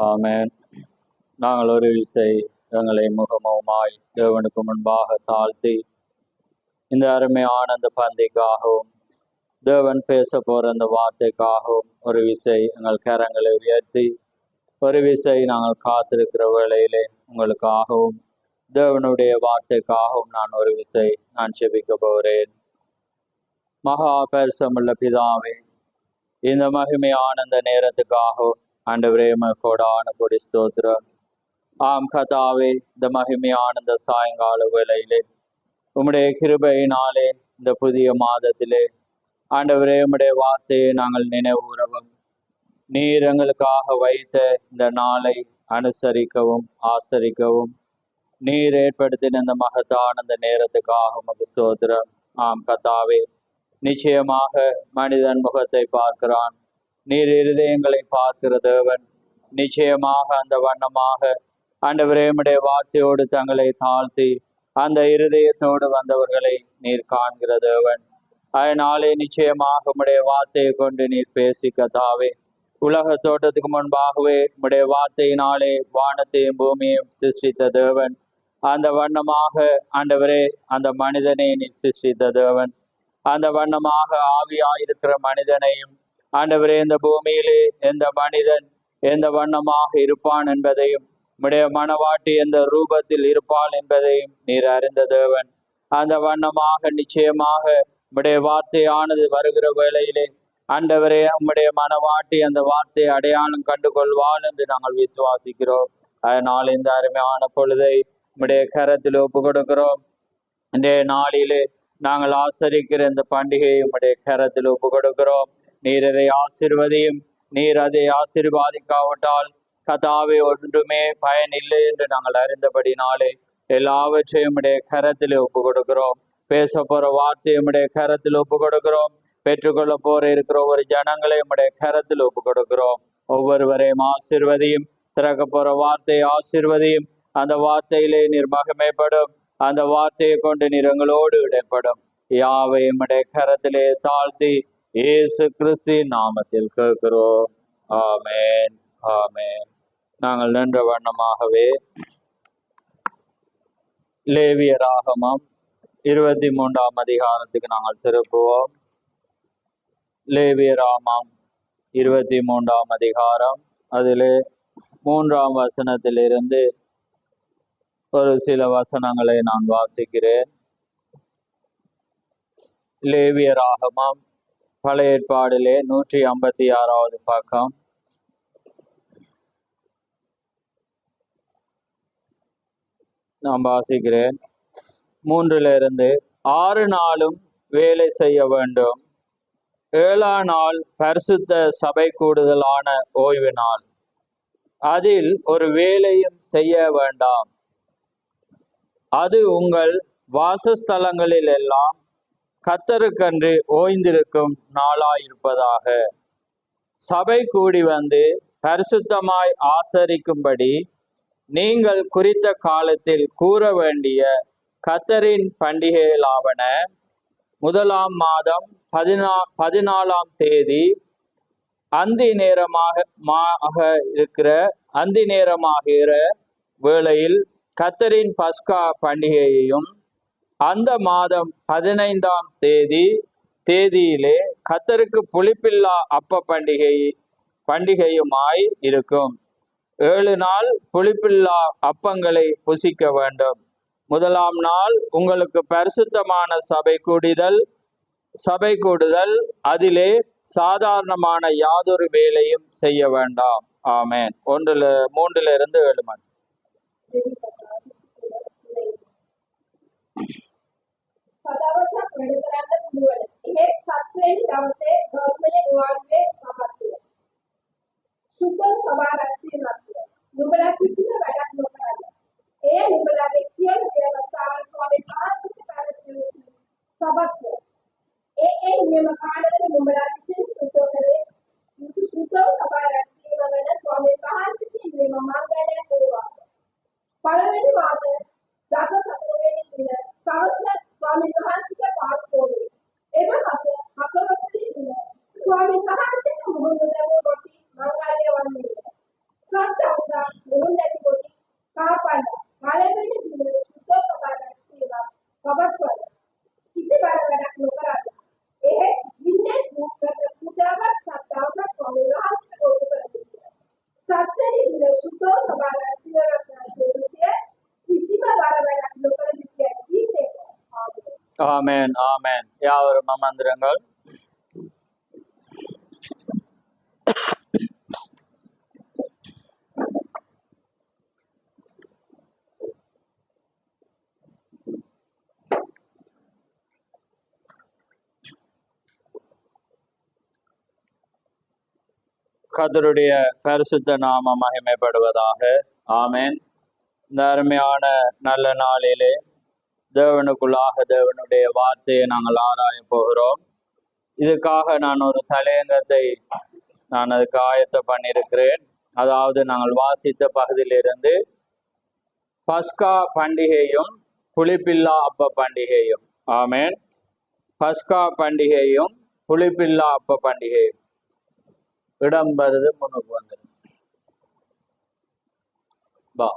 ஆமென். நாங்கள் ஒரு விசை எங்களை முகமுமாய் தேவனுக்கு முன்பாக தாழ்த்தி இந்த அருமையான அந்த பந்திக்காகவும் தேவன் பேச போற அந்த வார்த்தைக்காகவும் ஒரு விசை எங்கள் கரங்களை உயர்த்தி ஒரு விசை நாங்கள் காத்திருக்கிற வேளையிலே உங்களுக்காகவும் தேவனுடைய வார்த்தைக்காகவும் நான் ஒரு விசை நான் ஜெபிக்க போகிறேன். மகா பரிசுத்தமுள்ள பிதாவே, இந்த மகிமையான அந்த நேரத்துக்காகவும் ஆண்டவரே கோடான கொடி ஸ்தோத்திரம். ஆம் கதாவே, இந்த மகிமையான இந்த சாயங்கால வேளையிலே உம்முடைய கிருபையினாலே இந்த புதிய மாதத்திலே ஆண்டவரே உம்முடைய வார்த்தையை நாங்கள் நினைவுறவும் நீர் எங்களுக்காக வைத்த இந்த நாளை அனுசரிக்கவும் ஆசரிக்கவும் நீர் ஏற்படுத்தின இந்த மகத்தான இந்த நேரத்துக்காக உமக்கு ஸ்தோத்திரம். ஆம் கத்தாவே, நிச்சயமாக மனிதன் முகத்தை பார்க்கிறான், நீர் இருதயங்களை பார்க்கிற தேவன். நிச்சயமாக அந்த வண்ணமாக ஆண்டவரே உம்முடைய வார்த்தையோடு தங்களை தாழ்த்தி அந்த இருதயத்தோடு வந்தவர்களை நீர் காண்கிற தேவன். அதனாலே நிச்சயமாக உம்முடைய வார்த்தையை கொண்டு நீர் பேசி கத்தாவே, உலக தோட்டத்துக்கு முன்பாகவே உம்முடைய வார்த்தையினாலே வானத்தையும் பூமியையும் சிருஷ்டித்த தேவன். அந்த வண்ணமாக ஆண்டவரே அந்த மனிதனை நீர் சிருஷ்டித்த தேவன். அந்த வண்ணமாக ஆவியாயிருக்கிற மனிதனையும் ஆண்டவரே இந்த பூமியிலே எந்த மனிதன் எந்த வண்ணமாக இருப்பான் என்பதையும் உம்முடைய மனவாட்டி எந்த ரூபத்தில் இருப்பாள் என்பதையும் நீர் அறிந்த தேவன். அந்த வண்ணமாக நிச்சயமாக உம்முடைய வார்த்தையானது வருகிற வேளையிலே ஆண்டவரே உம்முடைய மனவாட்டி அந்த வார்த்தையை அடையாளம் கண்டு கொள்வாள் என்று நாங்கள் விசுவாசிக்கிறோம். அதனால் இந்த அருமையான பொழுதை உம்முடைய கரத்தில் ஒப்பு கொடுக்கிறோம். இன்றைய நாளிலே நாங்கள் ஆசரிக்கிற இந்த பண்டிகையை உம்முடைய கரத்தில் ஒப்பு கொடுக்கிறோம். நீர் அதை ஆசீர்வதியும். நீர் அதை ஆசீர்வாதிக்காவிட்டால் கதாவே ஒன்றுமே பயன் இல்லை என்று நாங்கள் அறிந்தபடினாலே எல்லாவற்றையும் உம்முடைய கரத்தில் ஒப்பு கொடுக்கிறோம். பேச போற வார்த்தையை உம்முடைய கரத்தில் ஒப்பு கொடுக்கிறோம். பெற்றுக்கொள்ள போற இருக்கிற ஒரு ஜனங்களை உம்முடைய கரத்தில் ஒப்பு கொடுக்கிறோம். ஒவ்வொருவரையும் ஆசீர்வதியும். திறக்க போற வார்த்தையை ஆசீர்வதியும். அந்த வார்த்தையிலே நீர் மகிமைப்படும். அந்த வார்த்தையை கொண்டு நீர் எங்களோடு இடைப்படும். யாவை உம்முடைய கரத்திலே தாழ்த்தி இயேசு கிறிஸ்துவின் நாமத்தில் கேட்கிறோம். ஆமென், ஆமென். நாங்கள் நின்ற வண்ணமாகவே லேவியராகமம் 23ஆம் அதிகாரத்துக்கு நாங்கள் திருப்புவோம். லேவியராகமம் 23ஆம் அதிகாரம், அதிலே 3ஆம் வசனத்திலிருந்து ஒரு சில வசனங்களை நான் வாசிக்கிறேன். லேவியராகமம் பழைய ஏற்பாடிலே 156வது பக்கம். நான் வாசிக்கிறேன். 3 6 நாளும் வேலை செய்ய வேண்டும். 7ஆம் நாள் பரிசுத்த சபை கூடுதலான ஓய்வு நாள். அதில் ஒரு வேலையும் செய்ய வேண்டாம். அது உங்கள் வாசஸ்தலங்களில் எல்லாம் கர்த்தருக்கென்று ஓய்ந்திருக்கும் நாளாயிருப்பதாக. சபை கூடி வந்து பரிசுத்தமாய் ஆசரிக்கும்படி நீங்கள் குறித்த காலத்தில் கூற வேண்டிய கர்த்தரின் பண்டிகைகளாவன: 1ஆம் மாதம் 14ஆம் தேதி அந்தி நேரமாகிற வேளையில் கர்த்தரின் பஸ்கா பண்டிகையையும், அந்த மாதம் 15ஆம் தேதியிலே கர்த்தருக்கு புளிப்பில்லா அப்ப பண்டிகையுமாய் இருக்கும். 7 நாள் புளிப்பில்லா அப்பங்களை புசிக்க வேண்டும். 1ஆம் நாள் உங்களுக்கு பரிசுத்தமான சபை கூடுதல். அதிலே சாதாரணமான யாதொரு வேலையும் செய்ய வேண்டாம். ஆமென். 3-7 மணி. සදවසක් වැඩ කරන්න පුළුවන්. එහෙත් සත්වෙනි දවසේ ධර්මයේ නිවාඩුවේ සමත්ය. සුද්ධ සභා රැස්වීමක්ය. නුඹලා කිසිම වැඩක් නොකරන්න. එය නුඹලාගේ සියලු දේවස්ථාන ස්වාමීන් වහන්සේට පැවැත්විය යුතු සබත්ය. ඒ නියම කාලවල නුඹලා විසින් සුද්ධ කරේ යුතු සුද්ධ සභා රැස්වීම වෙන ස්වාමීන් වහන්සේගේ නියම මංගලය වේවා. පළවෙනි මාස දස සතරවෙනි දින සවස ස්වාමීන් වහන්සේගේ පාස්පෝර්ට් එම හසවසදී දින ස්වාමීන් වහන්සේට මුහුණ දෙවු රොටි මංගල්‍ය වන්නේ. සත් දවසක් මුළුන් නැති කොට කාපන්න පළවෙනි දින සුද්ධ සභාවේ සේවා පවත්වන්න කිසි බරවැඩක් නොකරන්න එහෙත් නින්නේ මුක් කරන පූජාවක් සත් දවසක් ස්වාමීන් වහන්සේට ඔප්පු කරන්න සත්වෙනි දින සුද්ධ සභාවේ සේවා කරන දෙවියන් කිසිම බරවැඩක් නොකර යුතුය කීසේක ஆமென் ஆமென். யாவரும் அமர்ந்திருங்கள். கர்த்தருடைய பரிசுத்த நாமம் மகிமைப்படுவதாக. ஆமென். இந்த அருமையான நல்ல நாளிலே தேவனுக்குள்ளாக தேவனுடைய வார்த்தையை நாங்கள் ஆராய போகிறோம். இதுக்காக நான் ஒரு தலையங்கத்தை அதுக்கு ஆயத்தம் பண்ணியிருக்கிறேன். அதாவது நாங்கள் வாசித்த பகுதியிலிருந்து பஸ்கா பண்டிகையும் புளிப்பில்லா அப்ப பண்டிகையும். ஆமென். பஸ்கா பண்டிகையும் புளிப்பில்லா அப்ப பண்டிகையும் இடம்பெறுது. முன்னுக்கு வந்துடும் பா.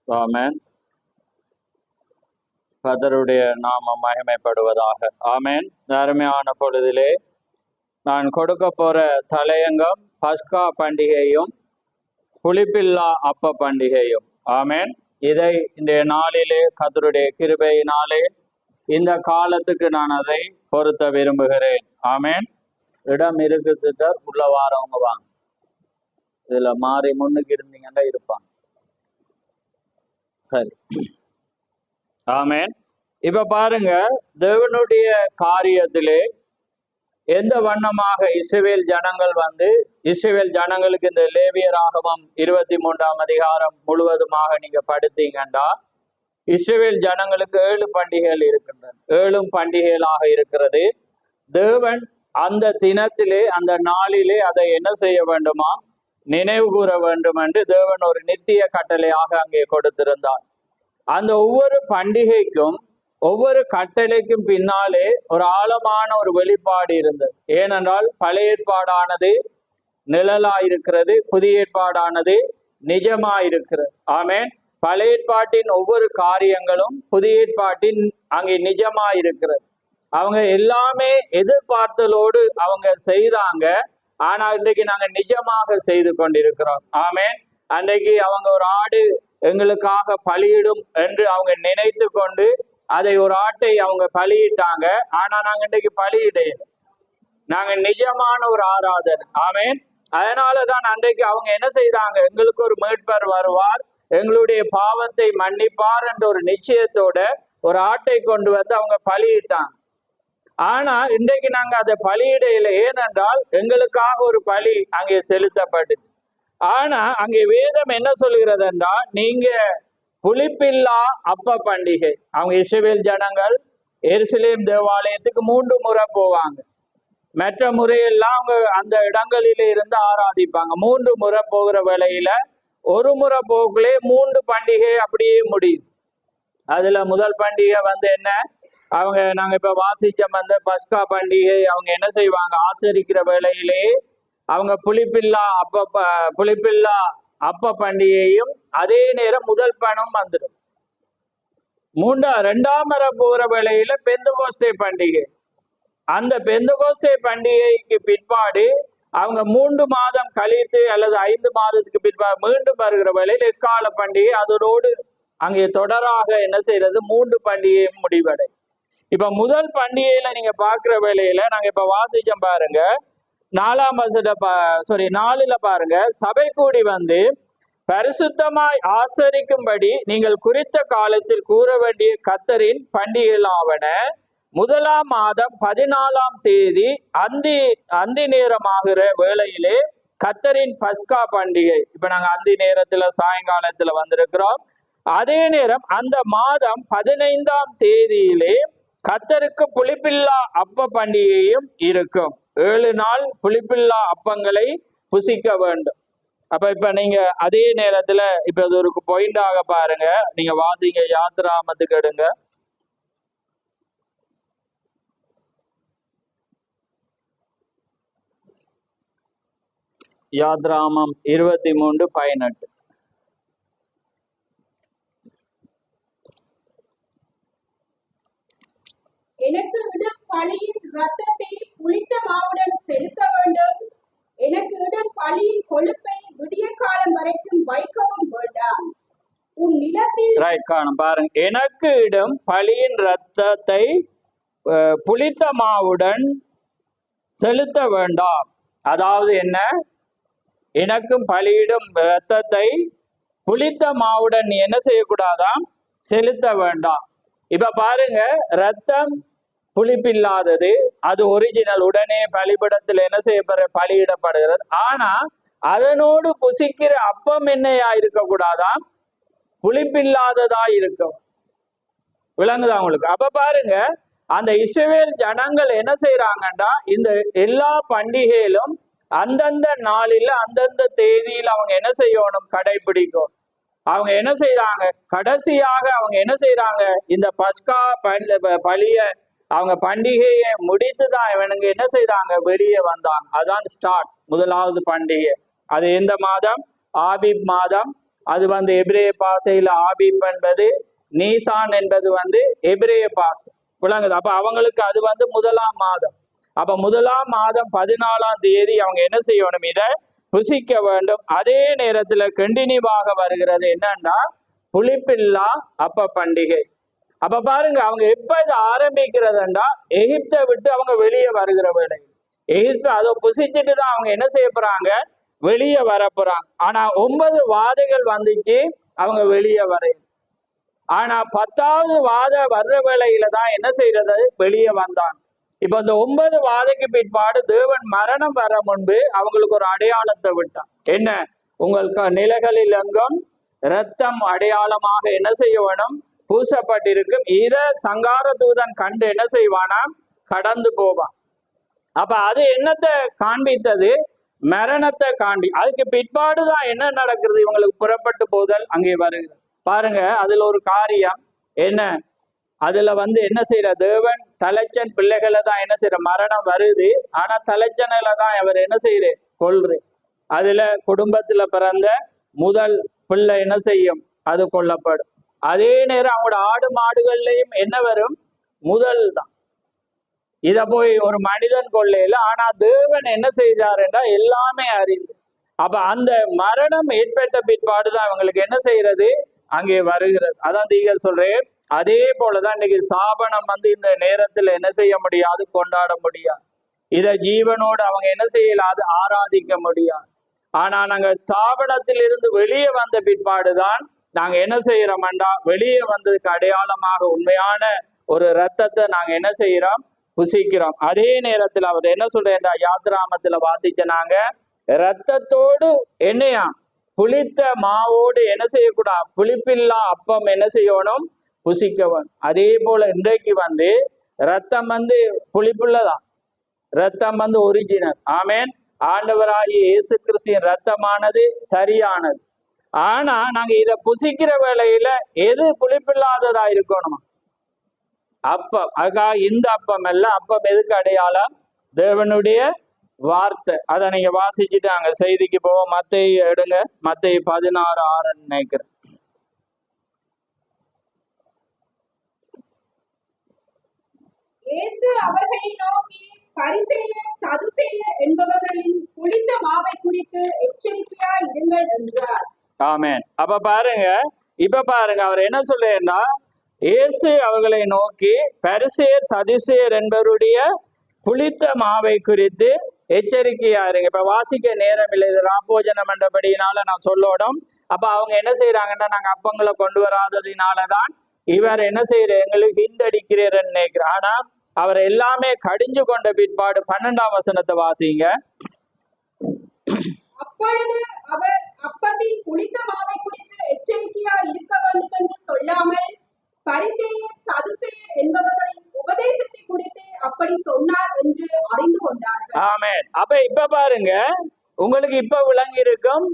ஆமென். கர்த்தருடைய நாமம் மகிமைப்படுவதாக. ஆமென். அருமையான பொழுதிலே நான் கொடுக்க போற தலையங்கம் பஸ்கா பண்டிகையும் புளிப்பில்லா அப்ப பண்டிகையும். ஆமென். இதை இன்றைய நாளிலே கர்த்தருடைய கிருபையினாலே இந்த காலத்துக்கு நான் அதை பொருத்த விரும்புகிறேன். ஆமென். இடம் இருக்குது, உள்ள வாரவங்க வாங்க. இதுல மாறி முன்னுக்கு இருந்தீங்கன்னா இருப்பாங்க. சரி. ஆமென். இப்ப பாருங்க, தேவனுடைய காரியத்திலே எந்த வண்ணமாக இஸ்ரவேல் ஜனங்கள் இஸ்ரவேல் ஜனங்களுக்கு இந்த லேவியராகமம் 23ஆம் அதிகாரம் முழுவதுமாக நீங்க படித்தீங்கன்னா இஸ்ரவேல் ஜனங்களுக்கு 7 பண்டிகைகள் இருக்கின்றன. 7 பண்டிகைகளாக இருக்கிறது. தேவன் அந்த தினத்திலே அந்த நாளிலே அதை என்ன செய்ய வேண்டுமா, நினைவு கூற வேண்டும் என்று தேவன் ஒரு நித்திய கட்டளையாக அங்கே கொடுத்திருந்தார். அந்த ஒவ்வொரு பண்டிகைக்கும் ஒவ்வொரு கட்டளைக்கும் பின்னாலே ஒரு ஆழமான ஒரு வெளிப்பாடு இருந்தது. ஏனென்றால் பழைய ஏற்பாடானது நிழலாயிருக்கிறது, புதிய ஏற்பாடானது நிஜமாயிருக்கிறது. ஆமென். பழைய ஏற்பாட்டின் ஒவ்வொரு காரியங்களும் புதிய ஏற்பாட்டின் அங்கே நிஜமாயிருக்கிறது. அவங்க எல்லாமே எதிர்பார்த்தலோடு அவங்க செய்தாங்க. ஆனா இன்றைக்கு நாங்க நிஜமாக செய்து கொண்டிருக்கிறோம். ஆமென். அன்றைக்கு அவங்க ஒரு ஆடு எங்களுக்காக பலியிடும் என்று அவங்க நினைத்து கொண்டு அதை ஒரு ஆட்டை அவங்க பலியிட்டாங்க. ஆனா நாங்க இன்றைக்கு பலியிடையில, நாங்க நிஜமான ஒரு ஆராதனை. ஆமென். அதனாலதான் அன்றைக்கு அவங்க என்ன செய்தாங்க, எங்களுக்கு ஒரு மீட்பர் வருவார், எங்களுடைய பாவத்தை மன்னிப்பார் என்ற ஒரு நிச்சயத்தோட ஒரு ஆட்டை கொண்டு வந்து அவங்க பலியிட்டாங்க. ஆனா இன்றைக்கு நாங்க அதை பலியிடையில, ஏனென்றால் எங்களுக்காக ஒரு பலி அங்கே செலுத்தப்பட்டுச்சு. ஆனா அங்கே வேதம் என்ன சொல்லுகிறது என்றால், நீங்க புளிப்பில்லா அப்ப பண்டிகை, அவங்க இஸ்ரவேல் ஜனங்கள் எருசலேம் தேவாலயத்துக்கு 3 முறை போவாங்க. மற்ற முறையெல்லாம் அவங்க அந்த இடங்களில இருந்து ஆராதிப்பாங்க. 3 முறை போகிற வேளையில ஒரு முறை போக்குலே 3 பண்டிகை அப்படியே முடியும். அதுல முதல் பண்டிகை என்ன, நாங்க இப்ப வாசிச்ச பஸ்கா பண்டிகை அவங்க என்ன செய்வாங்க, ஆசரிக்கிற வேளையிலே அவங்க புளிப்பில்லா அப்ப பண்டிகையும் அதே நேரம் முதல் பணம் வந்துடும். 2ஆம் முறை போகிற வேளையில பெந்தகோஸ்தே பண்டிகை. அந்த பெந்தகோஸ்தே பண்டிகைக்கு பிற்பாடு அவங்க 3 மாதம் கழித்து அல்லது 5 மாதத்துக்கு பிற்பாடு மீண்டும் வருகிற வேளையில் எக்கால பண்டிகை அதோடு அங்கே தொடராக என்ன செய்யறது, 3 பண்டிகையும் முடிவடை. இப்ப முதல் பண்டிகையில நீங்க பாக்குற வேளையில நாங்க இப்ப வாசிச்சோம் பாருங்க, 4ல பாருங்க, சபை கூடி பரிசுத்தமாய் ஆசரிக்கும்படி நீங்கள் குறித்த காலத்தில் கூற வேண்டிய கர்த்தரின் பண்டிகைகளாவன 1ஆம் மாதம் 14ஆம் தேதி அந்தி நேரமாகிற வேளையிலே கர்த்தரின் பஸ்கா பண்டிகை. இப்ப நாங்க அந்தி நேரத்துல சாயங்காலத்துல வந்திருக்கிறோம். அதே நேரம் அந்த மாதம் 15ஆம் தேதியிலே கர்த்தருக்கு புளிப்பில்லா அப்ப பண்டிகையும் இருக்கும். 7 நாள் புளிப்பில்லா அப்பங்களை புசிக்க வேண்டும். அப்ப இப்ப நீங்க அதே நேரத்துல இப்ப இது ஒரு பாயிண்டாக பாருங்க, நீங்க வாசிங்க, யாத்திராமத்துக்கு எடுங்க. யாத்ராமம் 23:18. எனக்கு இடும் பலியின் இரத்தத்தை புளித்த மாவுடன் செலுத்த வேண்டும். எனக்கு இடும் பலியின் கொழுப்பை விடிய காலம் வரைக்கும் வைக்கவும் வேண்டாம். உன் நிலத்தில் ரைட், காணும் பாருங்க. எனக்கு இடும் பலியின் இரத்தத்தை புளித்த மாவுடன் செலுத்த வேண்டாம். அதாவது என்ன? எனக்கும் பலியிடும் இரத்தத்தை புளித்த மாவுடன் நீ என்ன செய்யக்கூடாதாம்? செலுத்த வேண்டாம். இப்ப பாருங்க, ரத்தம் புளிப்பில்லாதது, அது ஒரிஜினல், உடனே பலிபடத்தில் என்ன செய்யப்படுற பலியிடப்படுகிறது. ஆனா அதனோடு புசிக்கிற அப்பம் என்னையா இருக்கக்கூடாதாம்? புளிப்பில்லாததா இருக்கும். விளங்குதா உங்களுக்கு? அப்ப பாருங்க, அந்த இஸ்ரவேல் ஜனங்கள் என்ன செய்யறாங்கன்னா, இந்த எல்லா பண்டிகையிலும் அந்தந்த நாளில் அந்தந்த தேதியில் அவங்க என்ன செய்யணும்? கடைபிடிக்கும். அவங்க என்ன செய்யறாங்க? கடைசியாக அவங்க என்ன செய்யறாங்க? இந்த பஸ்கா பலிய அவங்க பண்டிகையை முடித்துதான் இவனுங்க என்ன செய்யறாங்க? வெளியே வந்தாங்க. அதான் ஸ்டார்ட், முதலாவது பண்டிகை. அது எந்த மாதம்? ஆபிப் மாதம். அது எபிரேய பாசையில ஆபிப் என்பது, நீசான் என்பது எபிரேய பாசை. விளங்குது? அப்ப அவங்களுக்கு அது முதலாம் மாதம். அப்ப முதலாம் மாதம் 14ஆம் தேதி அவங்க என்ன செய்யணும்? இதை புசிக்க வேண்டும். அதே நேரத்துல கண்டினியூவாக வருகிறது என்னன்னா, புளிப்பில்லா அப்ப பண்டிகை. அப்ப பாருங்க, அவங்க எப்ப இதை ஆரம்பிக்கிறதுண்டா, எகிப்தை விட்டு அவங்க வெளியே வருகிற வேலை. எகிப்து அதை புசிச்சுட்டு தான் அவங்க என்ன செய்ய போறாங்க? வெளியே வர போறாங்க. ஆனா 9 வாதைகள் வந்துச்சு, அவங்க வெளியே வர. ஆனா 10வது வாத வர்ற வேளையில தான் என்ன செய்யறது? வெளியே வந்தாங்க. இப்ப இந்த 9 வாதைக்கு பிற்பாடு தேவன் மரணம் வர முன்பு அவங்களுக்கு ஒரு அடையாளத்தை விட்டான். என்ன? உங்களுக்கு நிலைகளில் எங்கும் இரத்தம் அடையாளமாக என்ன செய்ய வேணும்? பூசப்பட்டிருக்கும். இத சங்கார தூதன் கண்டு என்ன செய்வானா? கடந்து போவான். அப்ப அது என்னத்தை காண்பித்தது? மரணத்தை அதுக்கு பிற்பாடுதான் என்ன நடக்கிறது? இவங்களுக்கு புறப்பட்டு போதல் அங்கே வருகிறது. பாருங்க, அதுல ஒரு காரியம் என்ன? அதுல என்ன செய்யற? தேவன் தலைச்சன் பிள்ளைகளை தான் என்ன செய்யற? மரணம் வருது. ஆனா தலைச்சனில தான் அவர் என்ன செய்யற? கொல்று. அதுல குடும்பத்துல பிறந்த முதல் பிள்ளை என்ன செய்யும்? அது கொல்லப்படும். அதே நேரம் அவங்களோட ஆடு மாடுகள்லையும் என்ன வரும்? முதல் தான். இத போய் ஒரு மனிதன் கொள்ளையில. ஆனா தேவன் என்ன செய்தாருன்னா எல்லாமே அறிந்து. அப்ப அந்த மரணம் ஏற்பட்ட பிற்பாடுதான் அவங்களுக்கு என்ன செய்யறது? அங்கே வருகிறது. அதான் நீங்கள் சொல்றேன். அதே போலதான் இன்னைக்கு சாபனம் இந்த நேரத்துல என்ன செய்ய முடியாது? கொண்டாட முடியாது. இத ஜீவனோடு அவங்க என்ன செய்யலாது? ஆராதிக்க முடியாது. ஆனா நாங்க ஸ்தாபனத்தில் இருந்து வெளியே வந்த பிற்பாடுதான் நாங்க என்ன செய்யறோம்டா, வெளியே வந்ததுக்கு அடையாளமாக உண்மையான ஒரு ரத்தத்தை நாங்க என்ன செய்யறோம்? புசிக்கிறோம். அதே நேரத்துல அவர் என்ன சொல்றேன்டா, யாத்ராமத்துல வாசிச்ச நாங்க ரத்தத்தோடு என்னையா? புளித்த மாவோடு என்ன செய்யக்கூடாது? புளிப்பில்லா அப்பம் என்ன செய்யணும்? புசிக்கவன். அதே போல இன்றைக்கு ரத்தம் புளிப்புள்ளதான். ரத்தம் ஒரிஜினல். ஆமேன். ஆண்டவராகிய இயேசு கிறிஸ்துவின் ரத்தமானது சரியானது. ஆனா நாங்க இத புசிக்கிற வேளையில எது புளிப்பில்லாததா இருக்கணுமா? அப்பம். அதுக்காக இந்த அப்பம் அல்ல. அப்பம் எதுக்கு அடையாளம்? தேவனுடைய வார்த்தை. அதை நீங்க வாசிச்சுட்டு அங்க செய்திக்கு போவோம். மத்தேயு எடுங்க. மத்தேயு 16:6 நினைக்கிறேன். இயேசு அவர்களை நோக்கி, பரிசேயர் சதுசேயர் என்பவர்களின் புளித்த மாவை குறித்து எச்சரிக்கையா இருங்கள் என்றார். ஆமென். அப்ப பாருங்க, இப்ப பாருங்க அவர் என்ன சொல்றேன்னா, இயேசு அவர்களை நோக்கி பரிசேயர் சதுசேயர் என்பவருடைய புளித்த மாவை குறித்து எச்சரிக்கையா இருங்க. இப்ப வாசிக்க நேரம் இல்லை, இது ராப்போஜனம் என்றபடியினால நான் சொல்லணும். அப்ப அவங்க என்ன செய்யறாங்கன்னா, நாங்க அப்பங்களை கொண்டு வராததினாலதான் இவர் என்ன செய்யற எங்களுக்கு ஹிண்டடிக்கிறேன்னு நினைக்கிறார். ஆனா அவர் எல்லாமே கடிஞ்சு கொண்ட பிற்பாடு 12ஆம் வசனத்தை வாசிங்க. அப்பொழுது அவர் அப்பத்தின் புளித்த மாவை குறித்து எச்சரிக்கையா இருக்க வேண்டும் என்று சொல்லாமல் பரிசேயர் சதுசேயர் என்பவர்களின் உபதேசத்தை குறித்து அப்படி சொன்னார் என்று அறிந்து கொண்டார்கள். ஆமென். அப்ப இப்ப பாருங்க, உங்களுக்கு இப்ப விளங்கி இருக்கும்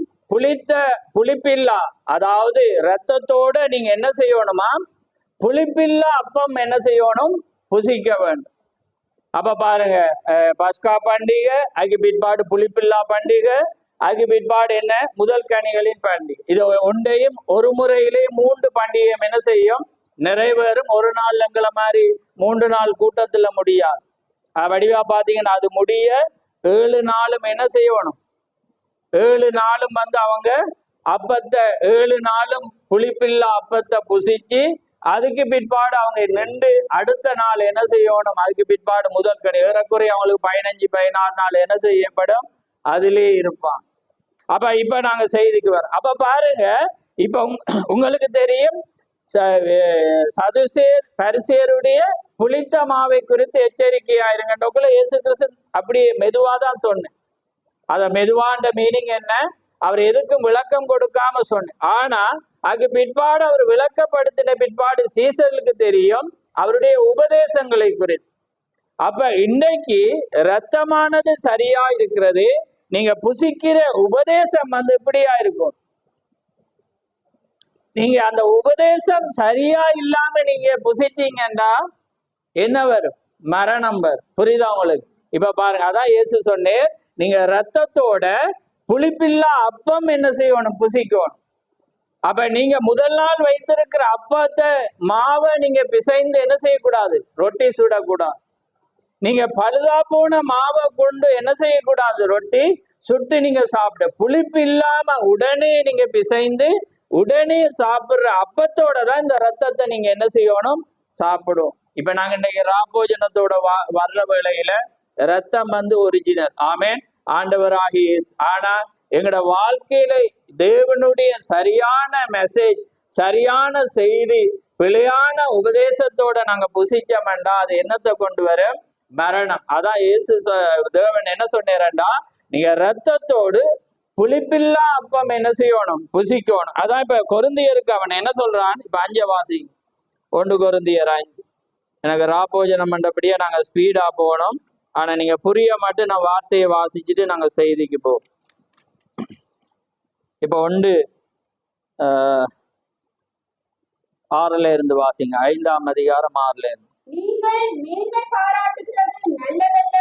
புளிப்பில்லா, அதாவது இரத்தத்தோட நீங்க என்ன செய்யணுமா, புளிப்பில்லா அப்பம் என்ன செய்யணும், புசிக்க வேண்டும். அப்ப பாருங்க, பஸ்கா பண்டிகை, அதுக்கு பிற்பாடு புளிப்பில்லா பண்டிகை, அதுக்கு பிற்பாடு என்ன, முதல் கனிகளின் பண்டிகை. இது ஒன்றையும் ஒரு முறையிலே 3 பண்டிகையும் என்ன செய்யும், நிறைவேறும். ஒரு நாள் எங்களை மாதிரி 3 நாள் கூட்டத்துல முடியாது. வடிவா பாத்தீங்கன்னா அது முடிய 7 நாளும் என்ன செய்யணும், 7 நாளும் அவங்க அப்பத்தை 7 நாளும் புளிப்பில்லா அப்பத்தை புசிச்சு, அதுக்கு பிற்பாடு அவங்க நின்று அடுத்த நாள் என்ன செய்யணும், அதுக்கு பிற்பாடு முதல் கனி ஏறக்குறைய அவங்களுக்கு 15-16 நாள் என்ன செய்யப்படும், அதிலே இருப்பான். அப்ப இப்ப நாங்க செய்திக்கு வரோம். அப்ப பாருங்க, இப்ப உங்களுக்கு தெரியும் சதுசேர் பரிசேருடைய புளித்த மாவை குறித்து எச்சரிக்கையாயிருங்கன்றக்குள்ள இயேசு கிறிஸ்து அப்படியே மெதுவாதான் சொன்னேன். அத மெதுவாண்ட மீனிங் என்ன, அவர் எதுக்கும் விளக்கம் கொடுக்காம சொன்னேன். ஆனா அதுக்கு பிற்பாடு அவர் விளக்கப்படுத்தின பிற்பாடு சீசர்களுக்கு தெரியும் அவருடைய உபதேசங்களை குறித்து. அப்ப இன்னைக்கு இரத்தமானது சரியா இருக்கிறது, நீங்க புசிக்கிற உபதேசம் இப்படியா இருக்கும். நீங்க அந்த உபதேசம் சரியா இல்லாம நீங்க புசிச்சீங்கன்னா என்ன வரும், மரணம் வரும். புரியுதா உங்களுக்கு? இப்ப பாருங்க, அதான் இயேசு சொன்னேன், நீங்க ரத்தத்தோட புளிப்பில்லா அப்பம் என்ன செய்யணும், புசிக்கணும். அப்ப நீங்க முதல் நாள் வைத்திருக்கிற அப்பத்தை மாவை நீங்க பிசைந்து என்ன செய்யக்கூடாது, ரொட்டி சுடக்கூடாது. நீங்க பழுதா போன மாவை கொண்டு என்ன செய்யக்கூடாது, ரொட்டி சுட்டு நீங்க சாப்பிட. புளிப்பு இல்லாம உடனே நீங்க பிசைந்து உடனே சாப்பிடுற அப்பத்தோட தான் இந்த ரத்தத்தை நீங்க என்ன செய்யணும், சாப்பிடும். இப்ப நாங்க இன்னைக்கு ராபோஜனத்தோட வர்ற வேளையில ரத்தம் ஒரிஜினல். ஆமேன், ஆண்டவராகி. ஆனா எங்களோட வாழ்க்கையில தேவனுடைய சரியான மெசேஜ், சரியான செய்தி, பிழையான உபதேசத்தோட நாங்க புசிச்சோம்டா அது என்னத்தை கொண்டு வரும், மரணம். அதான் இயேசு தேவன் என்ன சொன்னாரண்டா, நீங்க ரத்தத்தோடு புளிப்பில்லா அப்பம் என்ன செய்யணும், புசிக்கணும். அதான் இப்ப கொரிந்தியருக்கு அவன் என்ன சொல்றான், இப்ப 5 வாசி 1 கொரிந்தியர் 5. எனக்கு ராபோஜனம் பண்றபடியே நாங்க ஸ்பீடா போகணும். ஆனா நீங்க புரிய மாட்டேன், நான் வார்த்தையை வாசிச்சுட்டு நாங்க செய்திக்கு போவோம். இப்ப 1:6 இருந்து வாசிங்க. 5ஆம் அதிகாரம் 6 இருந்து. நீங்கள் மேன்மை பாராட்டுகிறது நல்லதல்ல,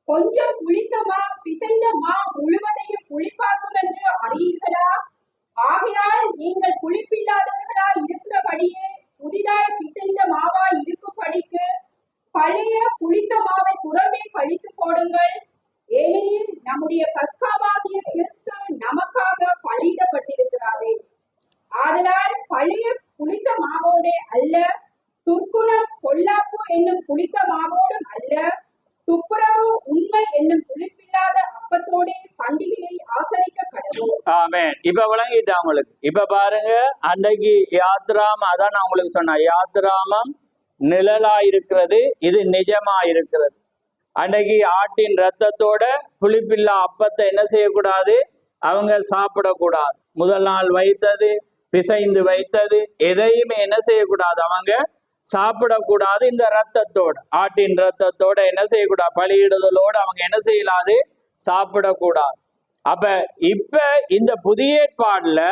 கொஞ்சம் புளித்த மா பிசைந்த மா முழுவதையும் புளிப்பாக்கும் என்று அறியீர்களா? ஆகையால் நீங்கள் புளிப்பில்லாதவர்களா இருக்கிறபடியே புதிதாய் பிசைந்த மாவாய் இருக்கும்படிக்கு பழைய புளித்த மாவை புறமே கழித்து போடுங்கள். ஏனெனில் நம்முடைய பஸ்காவாகிய கிறிஸ்து நமக்காக பலியிடப்பட்டிருக்கிறாரே. ஆதலால் பழைய புளித்த மாவோடே அல்ல, துர்க்குணம் பொல்லாப்பு என்னும் புளித்த மாவோடும் அல்ல, துப்புரவு உண்மை என்னும் புளிப்பில்லாத அப்பத்தோடே பண்டிகையை ஆசரிக்க கடவுள். ஆமென். இப்ப விளங்கிட்டா உங்களுக்கு. இப்ப பாருங்க, அன்றைக்கு யாத்ராமம், அதான் நான் உங்களுக்கு சொன்னேன், யாத்ராமம் நிழலா இருக்கிறது, இது நிஜமா இருக்கிறது. அன்றைக்கு ஆட்டின் ரத்தத்தோட புளிப்பில்லா அப்பத்தை என்ன செய்யக்கூடாது, அவங்க சாப்பிடக்கூடாது. முதல் நாள் வைத்தது, பிசைந்து வைத்தது, எதையுமே என்ன செய்யக்கூடாது, அவங்க சாப்பிடக்கூடாது. இந்த ரத்தத்தோட, ஆட்டின் ரத்தத்தோட என்ன செய்யக்கூடாது, பலியிடுதலோடு அவங்க என்ன செய்யலாது, சாப்பிடக்கூடாது. அப்ப இப்ப இந்த புதிய ஏற்பாடுல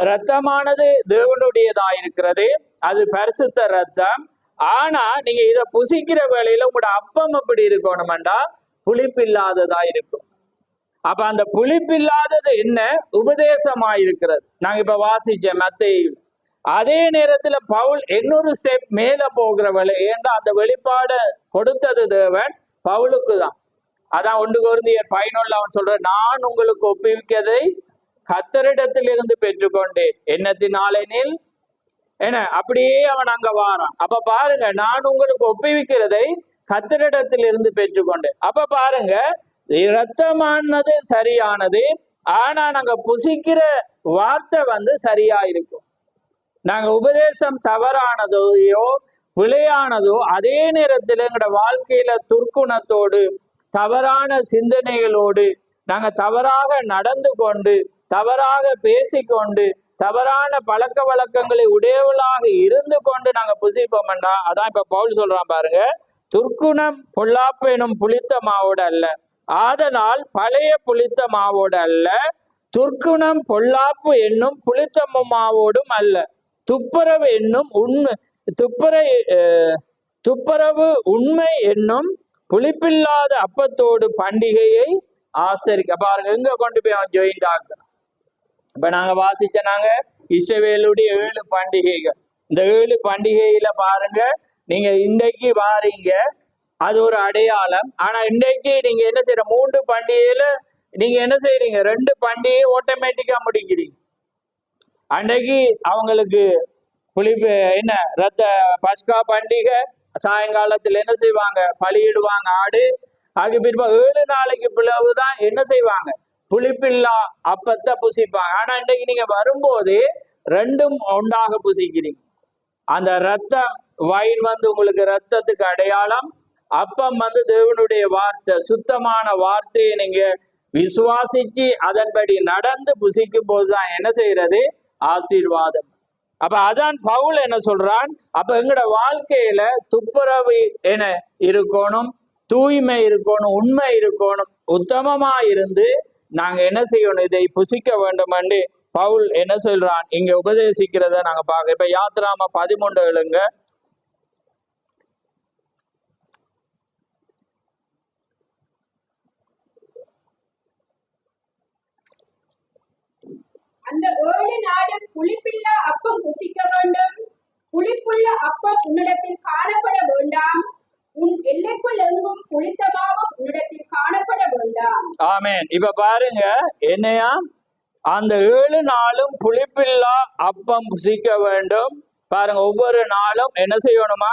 ரத்தமானது தேவனுடையதா இருக்கிறது, அது பரிசுத்த ரத்தம். ஆனா நீங்க இத புசிக்கிற வேளையில உங்களோட அப்பம் எப்படி இருக்கணும்டா, புளிப்பில்லாததா இருக்கும். அப்ப அந்த புளிப்பில்லாதது என்ன, உபதேசமா இருக்கிறது. நாங்க இப்ப வாசிச்ச மத்தேயு. அதே நேரத்துல பவுல் இன்னொரு ஸ்டெப் மேல போகிற வேலை, ஏன்னா அந்த வெளிப்பாட கொடுத்தது தேவன் பவுலுக்கு தான். அதான் 1 கொரிந்தியர் 11 அவன் சொல்ற, நான் உங்களுக்கு ஒப்புவிக்கதை கர்த்தரிடத்தில் இருந்து பெற்றுக்கொண்டேன், என்னத்தினாலெனில் என்ன, அப்படியே அவன் அங்க வாரான். அப்ப பாருங்க, நான் உங்களுக்கு ஒப்புவிக்கிறதை கர்த்தரிடத்தில் இருந்து பெற்றுக்கொண்டேன். அப்ப பாருங்க, இரத்தமானது சரியானது, ஆனா நாங்க புசிக்கிற வார்த்தை சரியா இருக்கும். நாங்க உபதேசம் தவறானதையோ பிழையானதோ, அதே நேரத்தில் எங்களோட வாழ்க்கையில துர்க்குணத்தோடு தவறான சிந்தனைகளோடு நாங்க தவறாக நடந்து கொண்டு, தவறாக பேசிக்கொண்டு, தவறான பழக்க வழக்கங்களை உடையவளாக இருந்து கொண்டு நாங்க புசிப்போம்டா, அதான் இப்ப பவுல் சொல்றான் பாருங்க, துர்க்குணம் பொல்லாப்பு எனும் புளித்த மாவோட அல்ல, ஆதலால் பழைய புளித்த மாவோட அல்ல, துர்க்குணம் பொல்லாப்பு என்னும் புளித்தமாவோடும் அல்ல, துப்புரவு என்னும் உண்மை துப்புரவு உண்மை என்னும் புளிப்பில்லாத அப்பத்தோடு பண்டிகையை ஆசரிக்க. பாருங்க எங்க கொண்டு போய் அவன் ஜாயிண்ட் ஆக்குறான். இப்ப நாங்க வாசிச்சனாங்க இஸ்ரவேலுடைய 7 பண்டிகைகள். இந்த 7 பண்டிகையில பாருங்க, நீங்க இன்றைக்கு வாரீங்க, அது ஒரு அடையாளம். ஆனா இன்றைக்கு நீங்க என்ன செய்யற, 3 பண்டிகையில நீங்க என்ன செய்யறீங்க, 2 பண்டிகையை ஆட்டோமேட்டிக்கா முடிக்கிறீங்க. அன்றைக்கு அவங்களுக்கு புளிப்பு என்ன ரத்த பஸ்கா பண்டிகை, சாயங்காலத்துல என்ன செய்வாங்க, பலியிடுவாங்க ஆடு. அதுக்கு பிறகு 7 நாளைக்கு பிறகுதான் என்ன செய்வாங்க, புளிப்பில்லா அப்பத்தை புசிப்பாங்க. ஆனா இன்றைக்கு நீங்க வரும்போது 2ம் ஒன்றாக புசிக்கிறீங்க. அந்த ரத்தம் வைன் உங்களுக்கு ரத்தத்துக்கு அடையாளம், அப்பம் தேவனுடைய வார்த்தை, சுத்தமான வார்த்தையை நீங்க விசுவாசிச்சு அதன்படி நடந்து புசிக்கும் போதுதான் என்ன செய்யறது, ஆசீர்வாதம். அப்ப அதான் பவுல் என்ன சொல்றான், அப்ப எங்கட வாழ்க்கையில துப்புரவு என இருக்கணும், தூய்மை இருக்கணும், உண்மை இருக்கணும், உத்தமமா இருந்து நாங்க என்ன செய்யணும், இதை புசிக்க வேண்டும் என்று பவுல் என்ன சொல்றான் இங்க உபதேசிக்கிறத நாங்க பார்க்க. இப்ப யாத்ராம 13 எழுங்க. அந்த 7 நாளும் புளிப்பில்லா அப்பம் புசிக்க வேண்டும், புளிப்புள்ள அப்பம் உன்னிடத்தில் காணப்பட வேண்டாம், உன் எல்லைக்குள் எங்கும் புளித்த மாவும் உன்னிடத்தில் காணப்பட வேண்டாம். ஆமென். இப்ப பாருங்க என்னையா, அந்த 7 நாளும் புளிப்பில்லா அப்பம் புசிக்க வேண்டும். பாருங்க, ஒவ்வொரு நாளும் என்ன செய்யணுமா,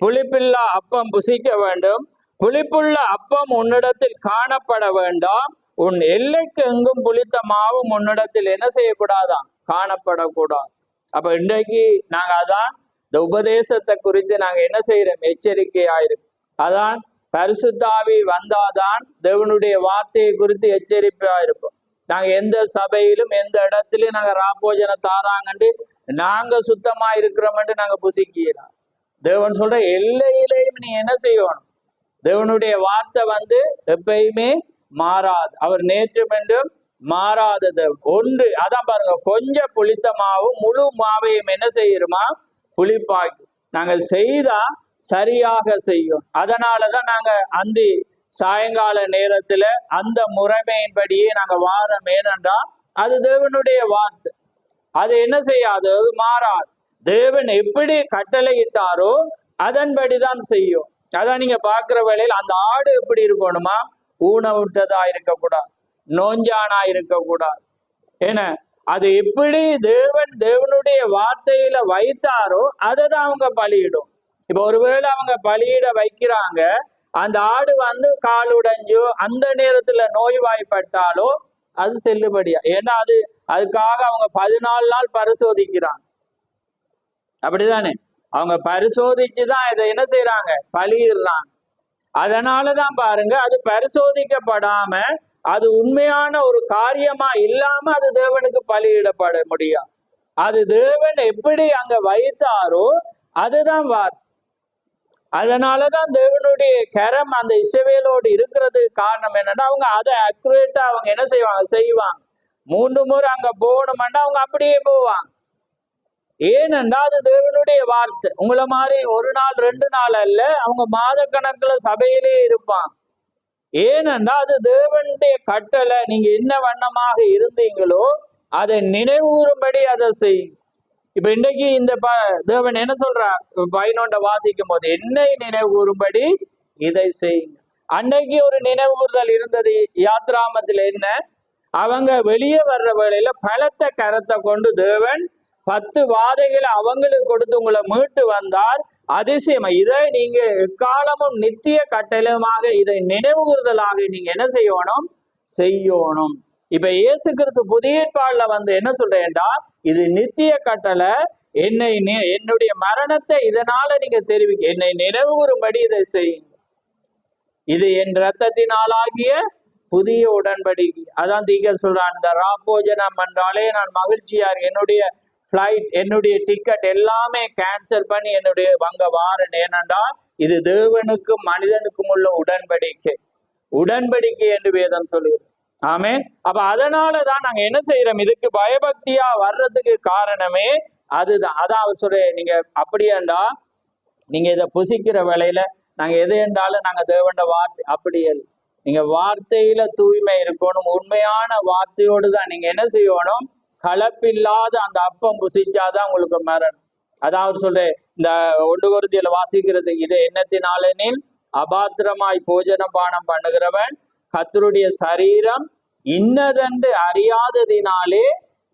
புளிப்பில்லா அப்பம் புசிக்க வேண்டும், புளிப்புள்ள அப்பம் உன்னிடத்தில் காணப்பட வேண்டாம், உன் எல்லைக்கு எங்கும் புளித்த மாவும் உன்னிடத்தில் என்ன செய்யக்கூடாதான், காணப்படக்கூடாது. அப்ப இன்றைக்கு நாங்க அதான் இந்த உபதேசத்தை குறித்து நாங்க என்ன செய்யறோம், எச்சரிக்கையாயிரும். அதான் பரிசுத்தாவி வந்தாதான் தேவனுடைய வார்த்தையை குறித்து எச்சரிப்பா இருப்போம். நாங்க எந்த சபையிலும் எந்த இடத்துலயும் நாங்க ராப்போஜனை தாராங்கண்டு நாங்க சுத்தமா இருக்கிறோம்ட்டு நாங்க புசிக்கிறோம். தேவன் சொல்ற எல்லையிலையும் நீ என்ன செய்யணும், தேவனுடைய வார்த்தை எப்பயுமே மாறாது, அவர் நேற்றும் என்றும் மாறாதது ஒன்று. அதான் பாருங்க, கொஞ்சம் புளித்த மாவும் முழு மாவையும் என்ன செய்யணுமா, புளிப்பாக்கி நாங்க செய்தா சரியாக செய்யும். அதனாலதான் நாங்க அந்த சாயங்கால நேரத்துல அந்த முறைமையின்படியே நாங்க வாரம். ஏனென்றா அது தேவனுடைய வார்த்தை, அது என்ன செய்யாது, அது மாறாது. தேவன் எப்படி கட்டளை இட்டாரோ அதன்படிதான் செய்யும். அதான் நீங்க பாக்குற வேளையில் அந்த ஆடு எப்படி இருக்கணுமா, ஊனவிட்டதா இருக்கக்கூடாது, நோஞ்சானா இருக்கக்கூடாது. ஏன்னா அது எப்படி தேவனுடைய வார்த்தையில வைத்தாரோ அதை தான் அவங்க பலியிடும். இப்ப ஒருவேளை அவங்க பலியிட வைக்கிறாங்க, அந்த ஆடு காலுடைஞ்சோ அந்த நேரத்துல நோய்வாய்ப்பட்டாலோ அது செல்லுபடியா. ஏன்னா அதுக்காக அவங்க 14 நாள் பரிசோதிக்கிறாங்க. அப்படிதானே, அவங்க பரிசோதிச்சுதான் இதை என்ன செய்யறாங்க, பலியிடுறாங்க. அதனாலதான் பாருங்க, அது பரிசோதிக்கப்படாம அது உண்மையான ஒரு காரியமா இல்லாம அது தேவனுக்கு பலியிடப்பட முடியாது. அது தேவன் எப்படி அங்க வைத்தாரோ அதுதான் வார்த்தை. அதனாலதான் தேவனுடைய கரம் அந்த இஸ்ரவேலோடு இருக்கிறதுக்கு காரணம் என்னன்னா, அவங்க அதை அக்யூரேட்டா அவங்க என்ன செய்வாங்க 3 முறை அங்க போகணும்னா அவங்க அப்படியே போவாங்க. ஏனென்றா அது தேவனுடைய வார்த்தை. உங்களை மாதிரி 1 நாள் 2 நாள் அல்ல, அவங்க மாத கணக்குல சபையிலே இருப்பாங்க. ஏனென்றா அது தேவனுடைய கட்டளை. நீங்க என்ன வண்ணமாக இருந்தீங்களோ அதை நினைவுறும்படி அதை செய்யும். இப்ப இன்றைக்கு இந்த தேவன் என்ன சொல்றார், 11 வாசிக்கும் போது என்னை நினைவுறும்படி இதை செய்யுங்க. அன்னைக்கு ஒரு நினைவுறுதல் இருந்தது. யாத்ராமத்துல என்ன, அவங்க வெளியே வர்ற வேளையில பலத்த கரத்தை கொண்டு தேவன் 10 வாதைகளை அவங்களுக்கு கொடுத்து உங்களை மீட்டு வந்தார். அதிசயம். இதை நீங்க எக்காலமும் நித்திய கட்டளமாக இதை நினைவுறுதலாக நீங்க என்ன செய்யணும். இப்ப இயேசு கிறிஸ்து புதிய ஏற்பாடுல என்ன சொல்றேன்டா, இது நித்திய கட்டளை. என்னுடைய மரணத்தை இதனால நீங்க தெரிவிக்க, என்னை நினைவுறும்படி இதை செய்யுங்க. இது என் இரத்தத்தினாலாகிய புதிய உடன்படிக்கை. அதான் தீகர் சொல்றான், இந்த ராப்போஜனம் என்றாலே நான் மகிழ்ச்சியா என்னுடைய ஃபிளைட், என்னுடைய டிக்கெட் எல்லாமே கேன்சல் பண்ணி என்னுடைய அங்க வாரன். ஏனென்றா இது தேவனுக்கும் மனிதனுக்கும் உள்ள உடன்படிக்கை என்று வேதம் சொல்லுது. ஆமென். அப்ப அதனாலதான் நாங்க என்ன செய்யறோம், இதுக்கு பயபக்தியா வர்றதுக்கு காரணமே அதுதான். அதான் அவர் சொல்ற, நீங்க அப்படியேண்டா நீங்க இதை புசிக்கிற வேலையில நாங்க எது என்றாலும் நாங்க தேவண்ட வார்த்தை அப்படி இல்லை. நீங்க வார்த்தையில தூய்மை இருக்கணும். உண்மையான வார்த்தையோடு தான் நீங்க என்ன செய்யணும், கலப்பில்லாத அந்த அப்பம் புசிச்சாதான் உங்களுக்கு மரணம். அதான் அவர் சொல்ற, இந்த 1 கொரிந்தியர்ல வாசிக்கிறது, இது எண்ணத்தினாலெனில் அபாத்திரமாய் போஜன பானம் பண்ணுகிறவன் கர்த்தருடைய சரீரம் இன்னதென்று அறியாததினாலே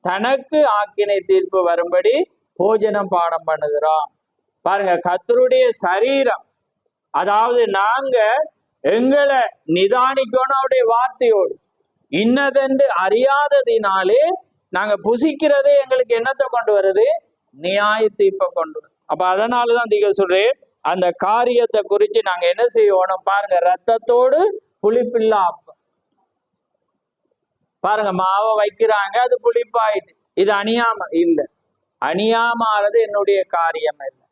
தனக்கு ஆக்கினை தீர்ப்பு வரும்படி போஜனம் பானம் பண்ணுகிறான். பாருங்க, கர்த்தருடைய சரீரம், அதாவது நாங்க எங்களை நிதானிக்கணும் அவருடைய வார்த்தையோடு. இன்னதென்று அறியாததினாலே நாங்க புசிக்கிறதே எங்களுக்கு என்னத்தை கொண்டு வருது, நியாய தீர்ப்பை கொண்டு வரும். அப்ப அதனாலதான் நீங்க சொல்றேன், அந்த காரியத்தை குறித்து நாங்க என்ன செய்யணும் பாருங்க, ரத்தத்தோடு புளிப்பில்லா அப்பம். பாருங்க, மாவை வைக்கிறாங்க, அது புளிப்பாயிட்டு, இது அணியாம இல்லை. அணியாமறது என்னுடைய காரியம் இல்லை.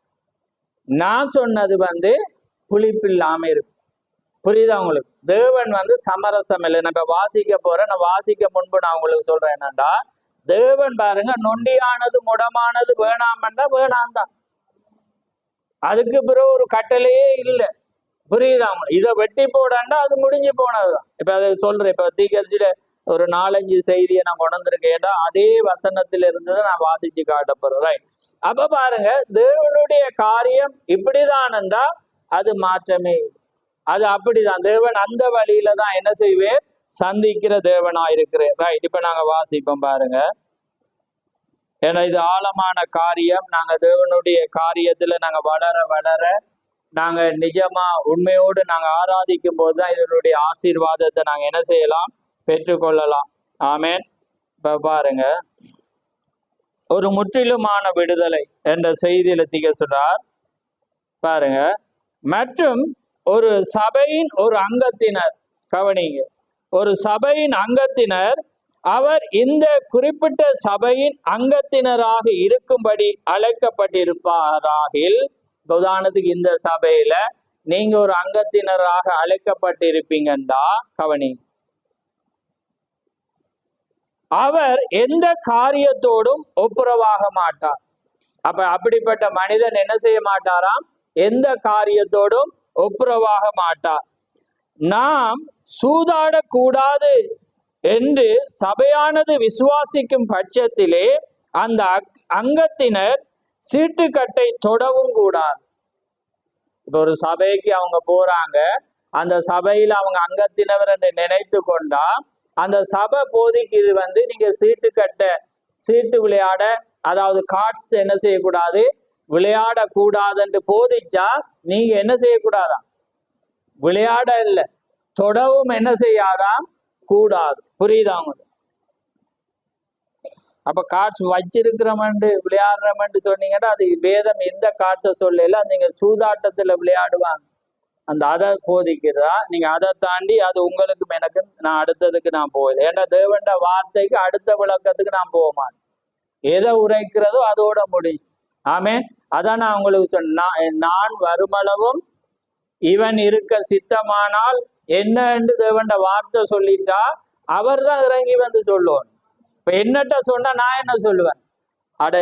நான் சொன்னது புளிப்பில்லாம இருக்கும். புரியுதா உங்களுக்கு? தேவன் சமரசம் இல்லை. நம்ம வாசிக்க போறேன், நான் வாசிக்க முன்பு நான் உங்களுக்கு சொல்றேன் என்னண்டா, தேவன் பாருங்க, நொண்டியானது முடமானது வேணாமண்டா வேணாம் தான். அதுக்கு பிறகு ஒரு கட்டளையே இல்லை. புரியுதா? இதை வெட்டி போடாண்டா அது முடிஞ்சு போனதுதான். இப்ப அதை சொல்றேன். இப்ப தீக்கரிச்சில ஒரு 4-5 செய்தியை நான் கொண்டிருக்கேன்டா, அதே வசனத்துல இருந்ததை நான் வாசிச்சு காட்ட போறேன். ரைட்? அப்ப பாருங்க, தேவனுடைய காரியம் இப்படிதான்டா, அது மாற்றமே. அது அப்படிதான். தேவன் அந்த வழியில தான் என்ன செய்வேன், சந்திக்கிற தேவனா இருக்கிறேன். ரைட்? இப்ப நாங்க வாசிப்போம் பாருங்க. ஏன்னா இது ஆழமான காரியம். நாங்க தேவனுடைய காரியத்துல நாங்க வளர வளர நாங்க நிஜமா உண்மையோடு நாங்க ஆராதிக்கும் போதுதான் இதனுடைய ஆசீர்வாதத்தை நாங்க என்ன செய்யலாம், பெற்றுக்கொள்ளலாம். ஆமேன். இப்ப பாருங்க, ஒரு முற்றிலுமான விடுதலை என்ற செய்தியில திக சொல்றார். பாருங்க, மற்றும் ஒரு சபையின் ஒரு அங்கத்தினர், கவனிங்க, ஒரு சபையின் அங்கத்தினர் அவர் இந்த குறிப்பிட்ட சபையின் அங்கத்தினராக இருக்கும்படி அழைக்கப்பட்டிருப்பாராகில், உதாரணத்துக்கு இந்த சபையில நீங்க ஒரு அங்கத்தினராக அழைக்கப்பட்டிருப்பீங்கண்டா, கவனி, அவர் எந்த காரியத்தோடும் ஒப்புரவாக மாட்டார். அப்ப அப்படிப்பட்ட மனிதன் என்ன செய்ய மாட்டாராம், எந்த காரியத்தோடும் ஒப்புரவாக மாட்டார். நாம் சூதாடக்கூடாது என்று சபையானது விசுவாசிக்கும் பட்சத்திலே அந்த அங்கத்தினர் சீட்டுக்கட்டை தொடவும் கூடாது. இப்ப ஒரு சபைக்கு அவங்க போறாங்க, அந்த சபையில அவங்க அங்கத்தினர் என்று நினைத்து கொண்டா, அந்த சபை போதிக்கு இது நீங்க சீட்டு விளையாட, அதாவது கார்ட்ஸ் என்ன செய்யக்கூடாது, விளையாடக்கூடாது என்று போதிச்சா நீங்க என்ன செய்யக்கூடாதாம், விளையாட இல்லை, தொடவும் என்ன செய்யாதாம் கூடாது. புரியுதா உங்களுக்கு? அப்ப கார்ட்ஸ் வச்சிருக்கிறோம்னு விளையாடுறோம்னு சொன்னீங்கன்னா அது வேதம் எந்த கார்ட்ஸை சொல்லல. நீங்க சூதாட்டத்துல விளையாடுவாங்க, அந்த அதை போதிக்கிறதா, நீங்க அதை தாண்டி அது உங்களுக்கு எனக்கு நான் அடுத்ததுக்கு நான் போகுது. ஏன்னா தேவண்ட வார்த்தைக்கு அடுத்த விளக்கத்துக்கு நான் போக மாட்டேன். எதை உரைக்கிறதோ அதோட முடிச்சு. ஆமே. அதான் நான் உங்களுக்கு சொன்னேன், நான் வருமளவும் இவன் இருக்க சித்தமானால் என்னன்னு தேவண்ட வார்த்தை சொல்லிட்டா அவர் தான் இறங்கி சொல்லுவான். இப்ப என்னட்ட சொன்னா நான் என்ன சொல்லுவேன், அட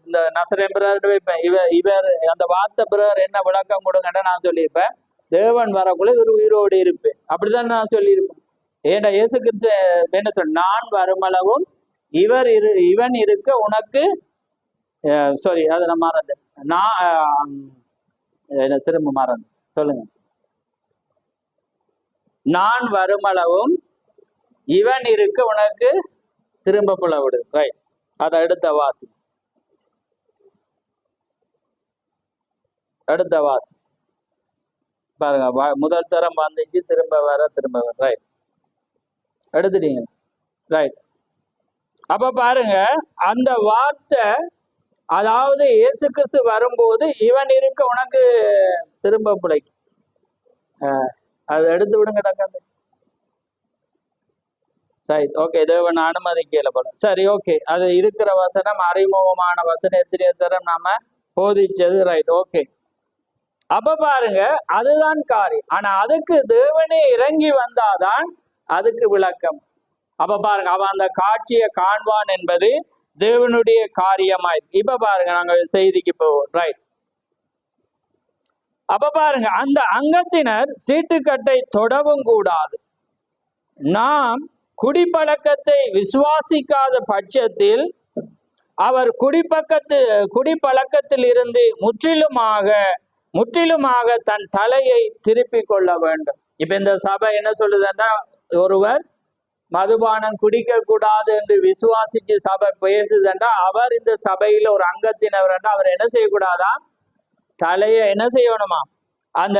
இந்த நசரேன் பிரதர் வைப்பேன், இவர் அந்த வார்த்தை பிரதர் என்ன விளக்கம் கொடுங்கன்னு நான் சொல்லியிருப்பேன். தேவன் வரக்குள்ள இவர் உயிரோடு இருப்பேன், அப்படிதான் நான் சொல்லியிருப்பேன். ஏன்னா இயேசு கிறிஸ்து என்ன சொன்ன, நான் வருமளவும் இவன் இருக்க உனக்கு, சாரி அதை நான் மறந்தேன், நான் திரும்ப மறந்து சொல்லுங்க, நான் வருமளவும் இவன் இருக்க உனக்கு திரும்ப புல விடு. ரைட்? அதை அடுத்த வாசி பாருங்க, முதல் தரம் வந்துச்சு, திரும்ப வர. ரைட்? எடுத்துட்டீங்க? ரைட்? அப்ப பாருங்க, அந்த வார்த்தை, அதாவது இயேசு கிறிஸ்து வரும்போது இவன் இருக்க உனக்கு திரும்ப பிழைக்கு, அதை எடுத்து விடுங்க டக்காந்து. ரைட்? ஓகே, தேவன் அனுமதிக்கல போல. சரி, ஓகே, அது இருக்கிற வசனம், அறிமுகமான வசனம் எத்தனையோ தரம் நாம போதிச்சது. ரைட்? ஓகே. அப்ப பாருங்க, அதுதான் காரியம். ஆனா அதுக்கு தேவனே இறங்கி வந்தாதான் அதுக்கு விளக்கம். அப்ப பாருங்க, அவன் அந்த காட்சியை காண்பான் என்பது தேவனுடைய காரியமாய். இப்ப பாருங்க, நாங்க செய்திக்கு போவோம். ரைட். அப்ப பாருங்க, அந்த அங்கத்தினர் சீட்டுக்கட்டை தொடவும் கூடாது. நாம் குடிப்பழக்கத்தை விசுவாசிக்காத பட்சத்தில் அவர் குடிப்பழக்கத்தில் இருந்து முற்றிலுமாக தன் தலையை திருப்பி கொள்ள வேண்டும். இப்ப இந்த சபை என்ன சொல்லுதுன்னா, ஒருவர் மதுபானம் குடிக்க கூடாது என்று விசுவாசிச்சு சபை பேசுதுன்னா, அவர் இந்த சபையில ஒரு அங்கத்தினர், அவர் என்ன செய்யக்கூடாதா? தலையை என்ன செய்யணுமா? அந்த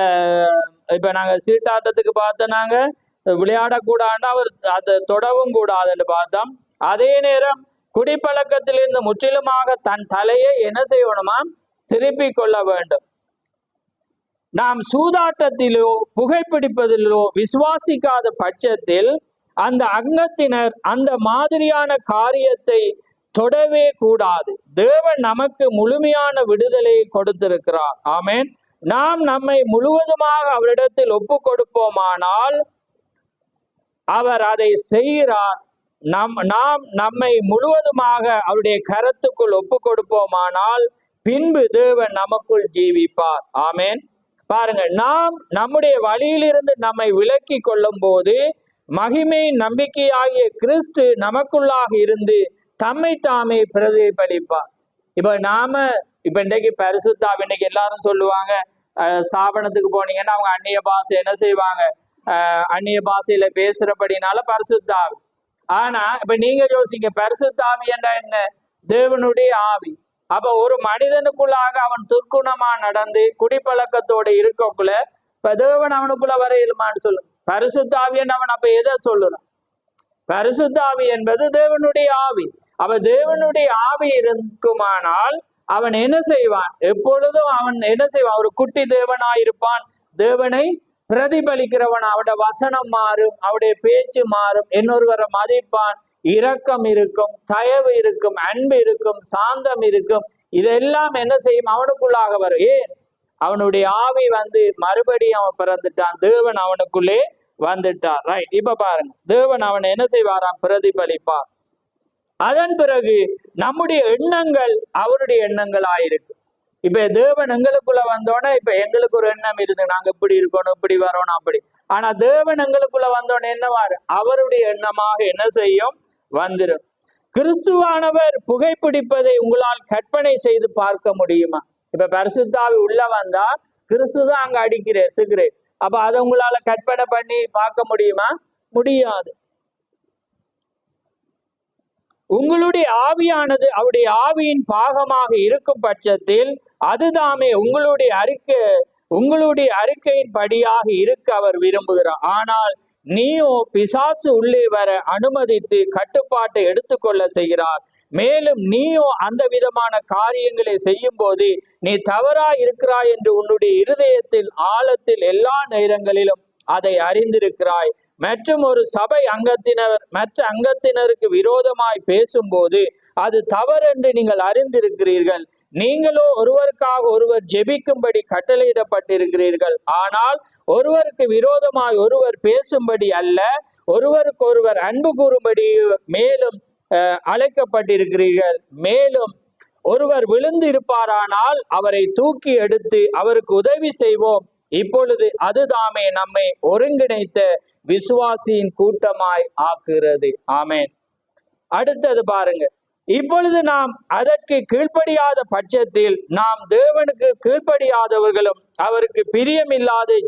இப்ப நாங்க சீட்டாட்டத்துக்கு பார்த்தோம், நாங்க விளையாடக்கூடாது, அவர் அதை தொடவும் கூடாதுன்னு பார்த்தோம். அதே நேரம் குடிப்பழக்கத்திலிருந்து முற்றிலுமாக தன் தலையை என்ன செய்யணுமா? திருப்பி கொள்ள வேண்டும். நாம் சூதாட்டத்திலோ புகைப்பிடிப்பதிலோ விசுவாசிக்காத பட்சத்தில் அந்த அங்கத்தினர் அந்த மாதிரியான காரியத்தை தொடவே கூடாது. தேவன் நமக்கு முழுமையான விடுதலையை கொடுத்திருக்கிறார். ஆமென். நாம் நம்மை முழுவதுமாக அவரிடத்தில் ஒப்பு கொடுப்போமானால் அவர் அதை செய்கிறார். நாம் நம்மை முழுவதுமாக அவருடைய கரத்துக்குள் ஒப்பு கொடுப்போமானால் பின்பு தேவன் நமக்குள் ஜீவிப்பார். ஆமென். பாருங்க, நாம் நம்முடைய வழியிலிருந்து நம்மை விலக்கி கொள்ளும் போது மகிமை நம்பிக்கையாகிய கிறிஸ்து நமக்குள்ளாக இருந்து தம்மை தாமே பிரதிபலிப்பார். இப்ப இன்றைக்கு பரிசுத்தாவி, இன்னைக்கு எல்லாரும் சொல்லுவாங்க, ஸ்தாபனத்துக்கு போனீங்கன்னா அவங்க அந்நிய பாஷை என்ன செய்வாங்க? அந்நிய பாஷையில பேசுறபடினால பரிசுத்தாவி. ஆனா இப்ப நீங்க யோசிங்க, பரிசுத்தாவி என்றா என்ன? தேவனுடைய ஆவி. அப்ப ஒரு மனிதனுக்குள்ளாக அவன் துர்க்குணமா நடந்து குடிப்பழக்கத்தோட இருக்கக்குள்ள இப்ப தேவன் அவனுக்குள்ள வரையிலுமான்னு சொல்லு. பரிசுத்தாவி என்று அவன் அப்ப எதை சொல்லுறான்? பரிசுத்தாவி என்பது தேவனுடைய ஆவி. அவ தேவனுடைய ஆவி இருக்குமானால் அவன் என்ன செய்வான்? எப்பொழுதும் அவன் என்ன செய்வான்? ஒரு குட்டி தேவனாயிருப்பான். தேவனை பிரதிபலிக்கிறவன். அவனுடைய வசனம் மாறும், அவனுடைய பேச்சு மாறும், இன்னொருவரை மதிப்பான், இரக்கம் இருக்கும், தயவு இருக்கும், அன்பு இருக்கும், சாந்தம் இருக்கும். இதெல்லாம் என்ன செய்யும்? அவனுக்குள்ளாக வரும். ஏன்? அவனுடைய ஆவி மறுபடியும் அவன் பிறந்துட்டான். தேவன் அவனுக்குள்ளே வந்துட்டார். ரைட். இப்ப பாருங்க, தேவன் அவனை என்ன செய்வாராம்? பிரதிபலிப்பார். அதன் பிறகு நம்முடைய எண்ணங்கள் அவருடைய எண்ணங்களாயிருக்கு. இப்ப தேவன் எங்களுக்குள்ள வந்தோடனே இப்ப எங்களுக்கு ஒரு எண்ணம் இருந்து, நாங்க இப்படி இருக்கணும், இப்படி வரணும், அப்படி. ஆனா தேவன் எங்களுக்குள்ள வந்தோடனே என்னவாரு? அவருடைய எண்ணமாக என்ன செய்யும்? வந்துடும். கிறிஸ்துவானவர் புகைப்பிடிப்பதை உங்களால் கற்பனை செய்து பார்க்க முடியுமா? இப்ப பரிசுத்தாவி உள்ள வந்தா கிறிஸ்து தான் அங்க அடிக்கிறேன் சிகரெட். அப்ப அதை உங்களால கற்பனை பண்ணி பார்க்க முடியுமா? முடியாது. உங்களுடைய ஆவியானது அவருடைய ஆவியின் பாகமாக இருக்கும் பட்சத்தில் அதுதாமே உங்களுடைய அறிக்கையின் படியாக இருக்க அவர் விரும்புகிறார். ஆனால் நீயோ பிசாசு உள்ளே வர அனுமதித்து கட்டுப்பாட்டை எடுத்துக்கொள்ள செய்கிறார். மேலும் நீயோ அந்த விதமான காரியங்களை செய்யும் போது நீ தவறாய் இருக்கிறாய் என்று உன்னுடைய இருதயத்தில் ஆழத்தில் எல்லா நேரங்களிலும் அதை அறிந்திருக்கிறாய். மற்றும் ஒரு சபை அங்கத்தினர் மற்ற அங்கத்தினருக்கு விரோதமாய் பேசும்போது அது தவறென்று நீங்கள் அறிந்திருக்கிறீர்கள். நீங்களோ ஒருவருக்காக ஒருவர் ஜெபிக்கும்படி கட்டளையிடப்பட்டிருக்கிறீர்கள். ஆனால் ஒருவருக்கு விரோதமாய் ஒருவர் பேசும்படி அல்ல, ஒருவருக்கு ஒருவர் அன்பு கூறும்படி மேலும் அழைக்கப்பட்டிருக்கிறீர்கள். மேலும் ஒருவர் விழுந்து இருப்பாரானால் அவரை தூக்கி எடுத்து அவருக்கு உதவி செய்வோம். இப்பொழுது அதுதாமே நம்மை ஒருங்கிணைத்த விசுவாசியின் கூட்டமாய் ஆக்குகிறது. ஆமென். அடுத்தது பாருங்க, இப்பொழுது நாம் அதற்கு கீழ்ப்படியாத பட்சத்தில் நாம் தேவனுக்கு கீழ்ப்படியாதவர்களும் அவருக்கு பிரியமில்லாத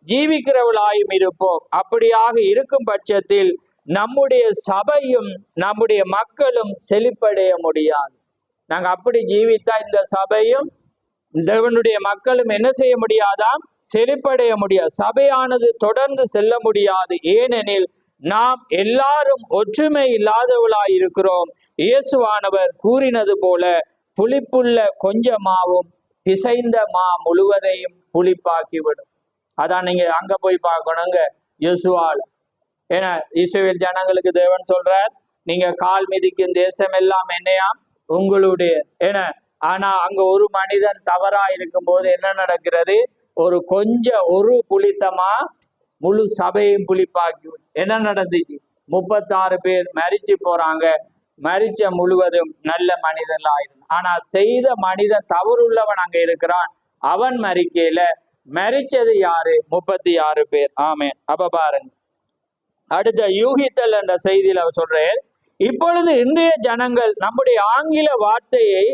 ஜீவிக்கிறவர்களாயும் இருப்போம். அப்படியாக இருக்கும் பட்சத்தில் நம்முடைய சபையும் நம்முடைய மக்களும் செழிப்படைய முடியாது. நாங்க அப்படி ஜீவித்தா இந்த சபையும் தேவனுடைய மக்களும் என்ன செய்ய முடியாதாம்? செழிப்படைய முடியாது. சபையானது தொடர்ந்து செல்ல முடியாது. ஏனெனில் நாம் எல்லாரும் ஒற்றுமை இல்லாதவர்களாய் இருக்கிறோம். இயேசுவானவர் கூறினது போல புளிப்புள்ள கொஞ்சமாவும் பிசைந்த மா முழுவதையும் புளிப்பாக்கிவிடும். அதான் நீங்க அங்க போய் பார்க்கணுங்க இயேசுவால். ஏன்னா இஸ்ரவேல் ஜனங்களுக்கு தேவன் சொல்றார், நீங்க கால் மிதிக்கும் தேசம் எல்லாம் என்னையாம் உங்களுடைய. ஏன்னா ஆனா அங்க ஒரு மனிதன் தவறா இருக்கும் போது என்ன நடக்கிறது? ஒரு புளித்தமா முழு சபையும் புளிப்பாக்கி என்ன நடந்துச்சு? 36 பேர் மரிச்சு போறாங்க. மரிச்ச முழுவதும் நல்ல மனிதர்களாயிருந்து. ஆனால் செய்த மனிதன் தவறுள்ளவன் அங்க இருக்கிறான். அவன் மரிக்கையில மரிச்சது யாரு? 36 பேர். ஆமென். அப்ப பாருங்க, அடுத்த யூகித்தல் என்ற செய்தியில அவர் சொல்றேன், இப்பொழுது இன்றைய ஜனங்கள் நம்முடைய ஆங்கில வார்த்தையை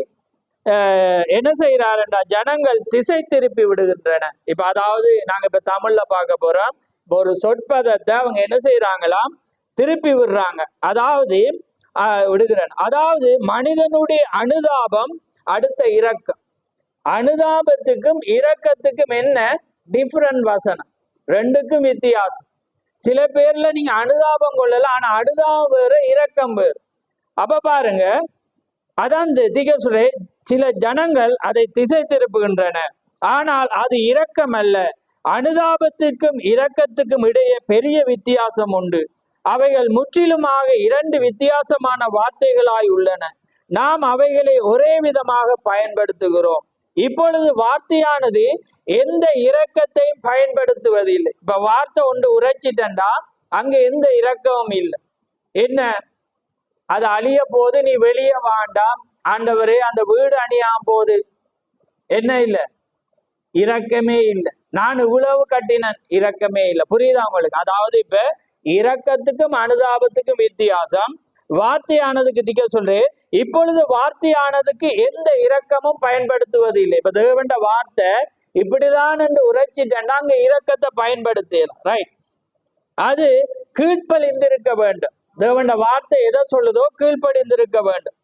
என்ன செய்யறாருன்றா ஜனங்கள் திசை திருப்பி விடுகின்றன. இப்ப அதாவது நாங்க இப்ப தமிழ்ல பார்க்க போறோம், ஒரு சொற்பதத்தை அவங்க என்ன செய்யறாங்களாம், திருப்பி விடுறாங்க. அதாவது விடுகிறேன், அதாவது மனிதனுடைய அனுதாபம் அடுத்த இரக்கம். அனுதாபத்துக்கும் இரக்கத்துக்கும் என்ன டிஃபரண்ட் வசனம், ரெண்டுக்கும் வித்தியாசம். சில பேர்ல நீங்க அனுதாபம் கொள்ளலாம், ஆனா அனுதாபம் வேறு இரக்கம் வேறு. அப்ப பாருங்க, அதான் சொல்ற, சில ஜனங்கள் அதை திசை திருப்புகின்றன, ஆனால் அது இரக்கம் அல்ல. அனுதாபத்துக்கும் இரக்கத்துக்கும் இடையே பெரிய வித்தியாசம் உண்டு. அவைகள் முற்றிலுமாக இரண்டு வித்தியாசமான வார்த்தைகளாய் உள்ளன. நாம் அவைகளை ஒரே விதமாக பயன்படுத்துகிறோம். இப்பொழுது வார்த்தையானது எந்த இரக்கத்தையும் பயன்படுத்துவதில்லை. இப்ப வார்த்தை ஒன்று உரைச்சிட்டா அங்க எந்த இரக்கமும் இல்லை. என்ன, அது அழிய போது, நீ வெளியே வாண்டாம் ஆண்டவரே, அந்த வீடு அணியாம போது, என்ன இல்லை, இரக்கமே இல்லை. நான் இவ்வளவு கட்டினேன், இரக்கமே இல்லை. புரியுதா உங்களுக்கு? அதாவது இப்ப இரக்கத்துக்கும் அனுதாபத்துக்கும் வித்தியாசம். வார்த்தையானதுக்கு திக்க சொல்றேன், இப்பொழுது வார்த்தையானதுக்கு எந்த இரக்கமும் பயன்படுத்துவது இல்லை. இப்ப தேவண்ட வார்த்தை இப்படிதான் என்று உரைச்சிட்டேன்னா அங்க இரக்கத்தை பயன்படுத்தலாம். ரைட், அது கீழ்ப்படிந்திருக்க வேண்டும். தேவண்ட வார்த்தை எதை சொல்லுதோ கீழ்ப்படிந்திருக்க வேண்டும்.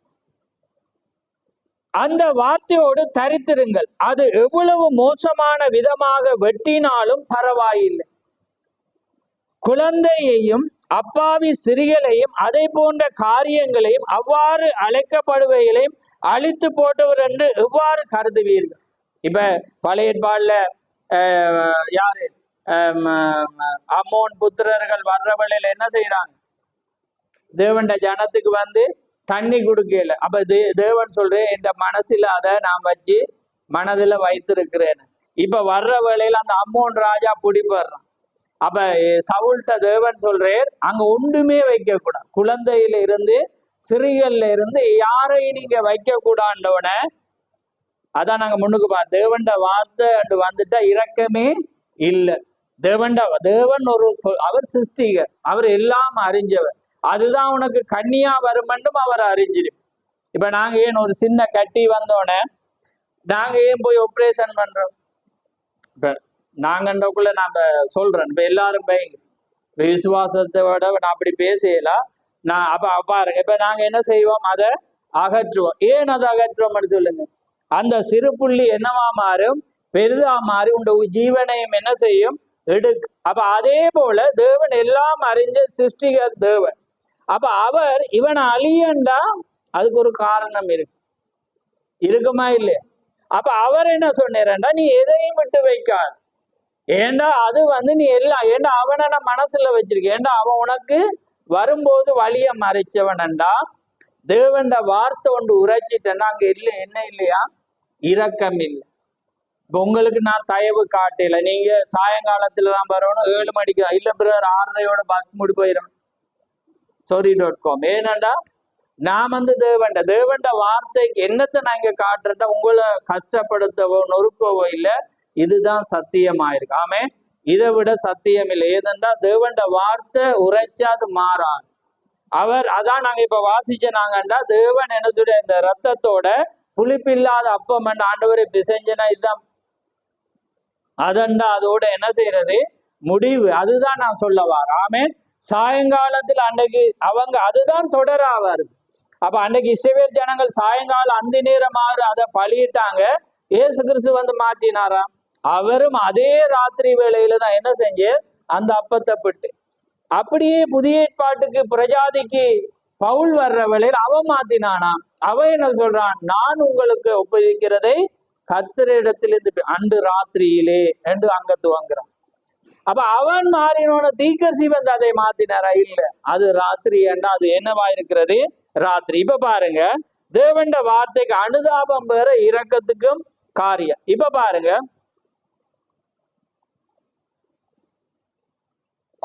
அந்த வார்த்தையோடு தரித்திருங்கள். அது எவ்வளவு மோசமான விதமாக வெட்டினாலும் பரவாயில்லை. குழந்தையையும் அப்பாவி சிறிகளையும் அதை போன்ற காரியங்களையும் அவ்வாறு அழைக்கப்படுவைகளையும் அழித்து போட்டவர் என்று எவ்வாறு கருதுவீர்கள்? இப்ப பழைய ஏற்பாடுல யாரு அம்மோன் புத்திரர்கள் வர்ற வேளையில என்ன செய்யறாங்க? தேவண்ட ஜனத்துக்கு வந்து தண்ணி கொடுக்கல. அப்ப தேவன் சொல்றேன், என் மனசுல அதை நான் வச்சு மனதுல வைத்திருக்கிறேன். இப்ப வர்ற வேளையில அந்த அம்மோன் ராஜா பிடிப்படுறான். அப்ப சவுல்ட்ட தேவன் சொல்றேன், அங்க ஒன்றுமே வைக்க கூடாது. குழந்தையில இருந்து சிறிகள்ல இருந்து யாரையும் நீங்க வைக்க கூடாண்டவன. அதான் நாங்க முன்னுக்கு தேவண்ட வார்த்தை வந்துட்டா இரக்கமே இல்லை. தேவன் ஒரு அவர் சிருஷ்டிகர், அவர் எல்லாம் அறிஞ்சவர். அதுதான் உனக்கு கண்ணியா வருமென்றும் அவர் அறிஞ்சிடும். இப்ப நாங்க ஏன் ஒரு சின்ன கட்டி வந்தோடனே நாங்க ஏன் போய் ஆப்ரேஷன் பண்றோம்? இப்ப நாங்கன்றக்குள்ள நாம சொல்றேன், இப்ப எல்லாரும் விசுவாசத்தை விட நான் அப்படி பேசலாம். நான் அப்ப பாருங்க, இப்ப நாங்க என்ன செய்வோம், அதை அகற்றுவோம். ஏன் அதை அகற்றுவோம்னு சொல்லுங்க. அந்த சிறு புள்ளி என்னவா மாறும், பெரிதா மாறி உண்ட ஜீவனையும் என்ன செய்யும், எடுக்கு. அப்ப அதே போல தேவன் எல்லாம் அறிஞ்ச சிருஷ்டிகர் தேவன். அப்ப அவர் இவனை அழியண்டா அதுக்கு ஒரு காரணம் இருக்குமா இல்லையா? அப்ப அவர் என்ன சொன்னார்டா, நீ எதையும் விட்டு வைக்காது. ஏண்டா அது நீ எல்லாம், ஏண்டா அவனை நான் மனசுல வச்சிருக்கேன். ஏண்டா அவன் உனக்கு வரும்போது வழிய மறைச்சவன்டா. தேவண்ட வார்த்தை ஒன்று உரைச்சிட்டேன்னா அங்க இல்லை, என்ன இல்லையா, இரக்கம் இல்லை. இப்ப உங்களுக்கு நான் தயவு காட்டல, நீங்க சாயங்காலத்துலதான் வரணும், 7 மணிக்கு இல்ல பிரதர் 6:30 பஸ் முடி போயிடும் sorry.com. ஏனண்டா நான் தேவண்ட வார்த்தைக்கு என்னத்தை நான் இங்க காட்டுறேன்டா, உங்களை கஷ்டப்படுத்தவோ நொறுக்கவோ இல்லை. இதுதான் சத்தியமாயிருக்கு. ஆமே, இதை விட சத்தியம் இல்லை. ஏதென்றா தேவண்ட வார்த்தை உரைச்சா அது மாறாது. அவர் அதான் நாங்க இப்ப வாசிச்சனாங்கண்டா, தேவன் என்னதுடைய இந்த ரத்தத்தோட புளிப்பில்லாத அப்பம் ஆண்டவரை பிசைஞ்சனா இதுதான் அதண்டா, அதோட என்ன செய்யறது முடிவு. அதுதான் நான் சொல்ல வார். ஆமே, சாயங்காலத்தில் அன்னைக்கு அவங்க அதுதான் தொடரா வருது. அப்ப அன்னைக்கு இஸ்ரவேல் ஜனங்கள் சாயங்காலம் அந்த நேரமாக அதை பழியிட்டாங்க. இயேசு கிறிஸ்து மாத்தினாராம். அவரும் அதே ராத்திரி வேளையில தான் என்ன செஞ்சு அந்த அப்பத்தை பிட்டு. அப்படியே புதிய ஏற்பாட்டுக்கு பிரஜாதிக்கு பவுல் வர்ற வேளையில் அவன் மாத்தினானாம். அவன் என்ன சொல்றான், நான் உங்களுக்கு ஒப்புவிக்கிறதை கர்த்தரிடத்திலிருந்து அன்று ராத்திரியிலே என்று அங்க துவங்குறான். அப்ப அவன் மாறினோட தீர்க்கதரிசி அதை மாத்தினாரா? இல்ல, அது ராத்திரி ஏண்டா, அது என்னவா இருக்கிறது, ராத்திரி. இப்ப பாருங்க, தேவண்ட வார்த்தைக்கு அனுதாபம் வேற இரக்கத்துக்கும் காரியம். இப்ப பாருங்க,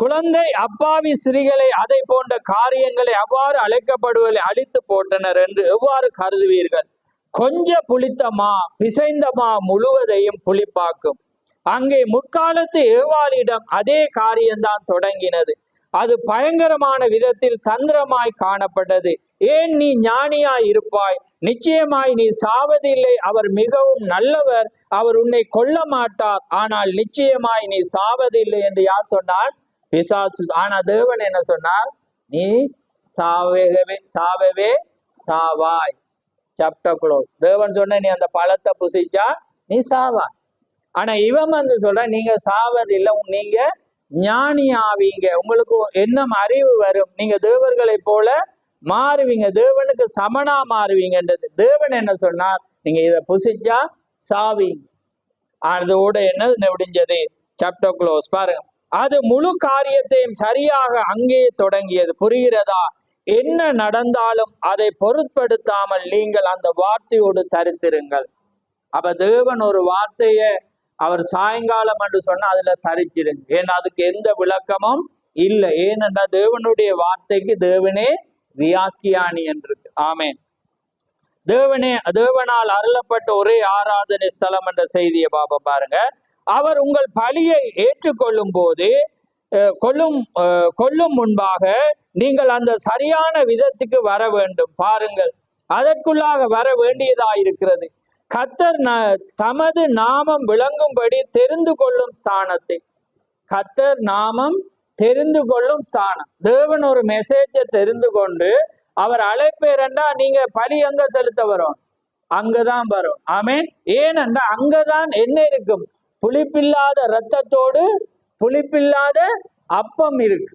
குழந்தை அப்பாவி ஸ்திரீகளை அதை போன்ற காரியங்களை அவ்வாறு அழைக்கப்படுவதை அழித்து போட்டனர் என்று எவ்வாறு கருதுவீர்கள்? கொஞ்ச புளித்த மா பிசைந்த மா முழுவதையும் புளிப்பாக்கும். அங்கே முற்காலத்து ஏவாளிடம் அதே காரியம்தான் தொடங்கினது. அது பயங்கரமான விதத்தில் தந்திரமாய் காணப்பட்டது. ஏன் நீ ஞானியாய் இருப்பாய்? நிச்சயமாய் நீ சாவதில்லை. அவர் மிகவும் நல்லவர், அவர் உன்னை கொல்ல மாட்டார். ஆனால் நிச்சயமாய் நீ சாவதில்லை என்று யார் சொன்னார்? பிசாசு. ஆனா தேவன் என்ன சொன்னார்? நீ சாவவே சாவாய். Chapter close. தேவன் சொன்ன நீ அந்த பழத்தை புசிச்சா நீ சாவாய். ஆனா இவன் வந்து சொல்ற நீங்க சாவதில்லை, நீங்க ஞானி ஆவீங்க, உங்களுக்கு என்ன அறிவு வரும், நீங்க தேவர்களை போல மாறுவீங்க, தேவனுக்கு சமனா மாறுவீங்கன்றது. தேவன் என்ன சொன்னார்? நீங்க இதை புசிச்சா சாவீங்க. அதோட என்ன முடிஞ்சது? Chapter close. பாருங்க, அது முழு காரியத்தையும் சரியாக அங்கே தொடங்கியது. புரிகிறதா? என்ன நடந்தாலும் அதை பொருட்படுத்தாமல் நீங்கள் அந்த வார்த்தையோடு தரித்திருங்கள். அப்ப தேவன் ஒரு வார்த்தையை அவர் சாயங்காலம் என்று சொன்னா அதுல தரிச்சிருங்க. ஏன்னா அதுக்கு எந்த விளக்கமும் இல்லை. ஏனென்றா தேவனுடைய வார்த்தைக்கு தேவனே வியாக்கியானி என்று. ஆமேன். தேவனால் அருளப்பட்ட ஒரே ஆராதனை ஸ்தலம் என்ற செய்தியை பாருங்க. அவர் உங்கள் பலியை ஏற்றுக்கொள்ளும் போது கொள்ளும் முன்பாக நீங்கள் அந்த சரியான விதத்துக்கு வர வேண்டும். பாருங்கள், அதற்குள்ளாக வர வேண்டியதாயிருக்கிறது. கர்த்தர் தமது நாமம் விளங்கும்படி தெரிந்து கொள்ளும் ஸ்தானத்தை. கர்த்தர் நாமம் தெரிந்து கொள்ளும் ஸ்தானம். தேவன் ஒரு மெசேஜை தெரிந்து கொண்டு அவர் அழைப்பேரண்டா நீங்க பலி எங்க செலுத்த வரும்? அங்கதான் வரும். ஆமேன். ஏனென்றா அங்கதான் என்ன இருக்கும்? புளிப்பில்லாத இரத்தத்தோடு புளிப்பில்லாத அப்பம் இருக்கு.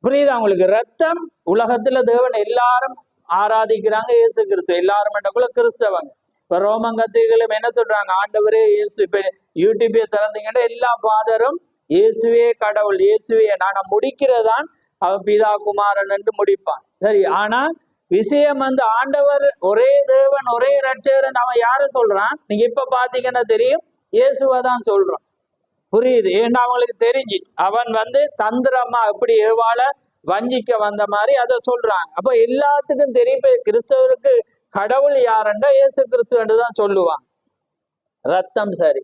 புரியுதா உங்களுக்கு? ரத்தம் உலகத்துல தேவன் எல்லாரும் ஆராதிக்கிறாங்க. இயேசு கிறிஸ்து எல்லாரும் என்றக்குள்ள கிறிஸ்தவங்க. இப்ப ரோமங்கத்திகளும் என்ன சொல்றாங்க? ஆண்டவரே இயேசு. இப்ப யூடியூபே திறந்தீங்கன்னா எல்லா பாதரும் இயேசுவே கடவுள், இயேசுவே. நான் முடிக்கிறதான் அவன் பிதா குமாரன் என்று முடிப்பான். சரி, ஆனா விஷயம் வந்து ஆண்டவர் ஒரே தேவன் ஒரே ரட்சகர் அவன் யார சொல்றான்? நீங்க இப்ப பாத்தீங்கன்னா தெரியும், இயேசுவை தான் சொல்றான். புரியுது? ஏன்னா அவங்களுக்கு தெரிஞ்சிச்சு அவன் வந்து தந்திரமா எப்படி ஏவாள வஞ்சிக்க வந்த மாதிரி அதை சொல்றாங்க. அப்ப எல்லாத்துக்கும் தெரியும் கிறிஸ்தவருக்கு கடவுள் யாருண்டா இயேசு கிறிஸ்து என்றுதான் சொல்லுவாங்க. ரத்தம் சரி.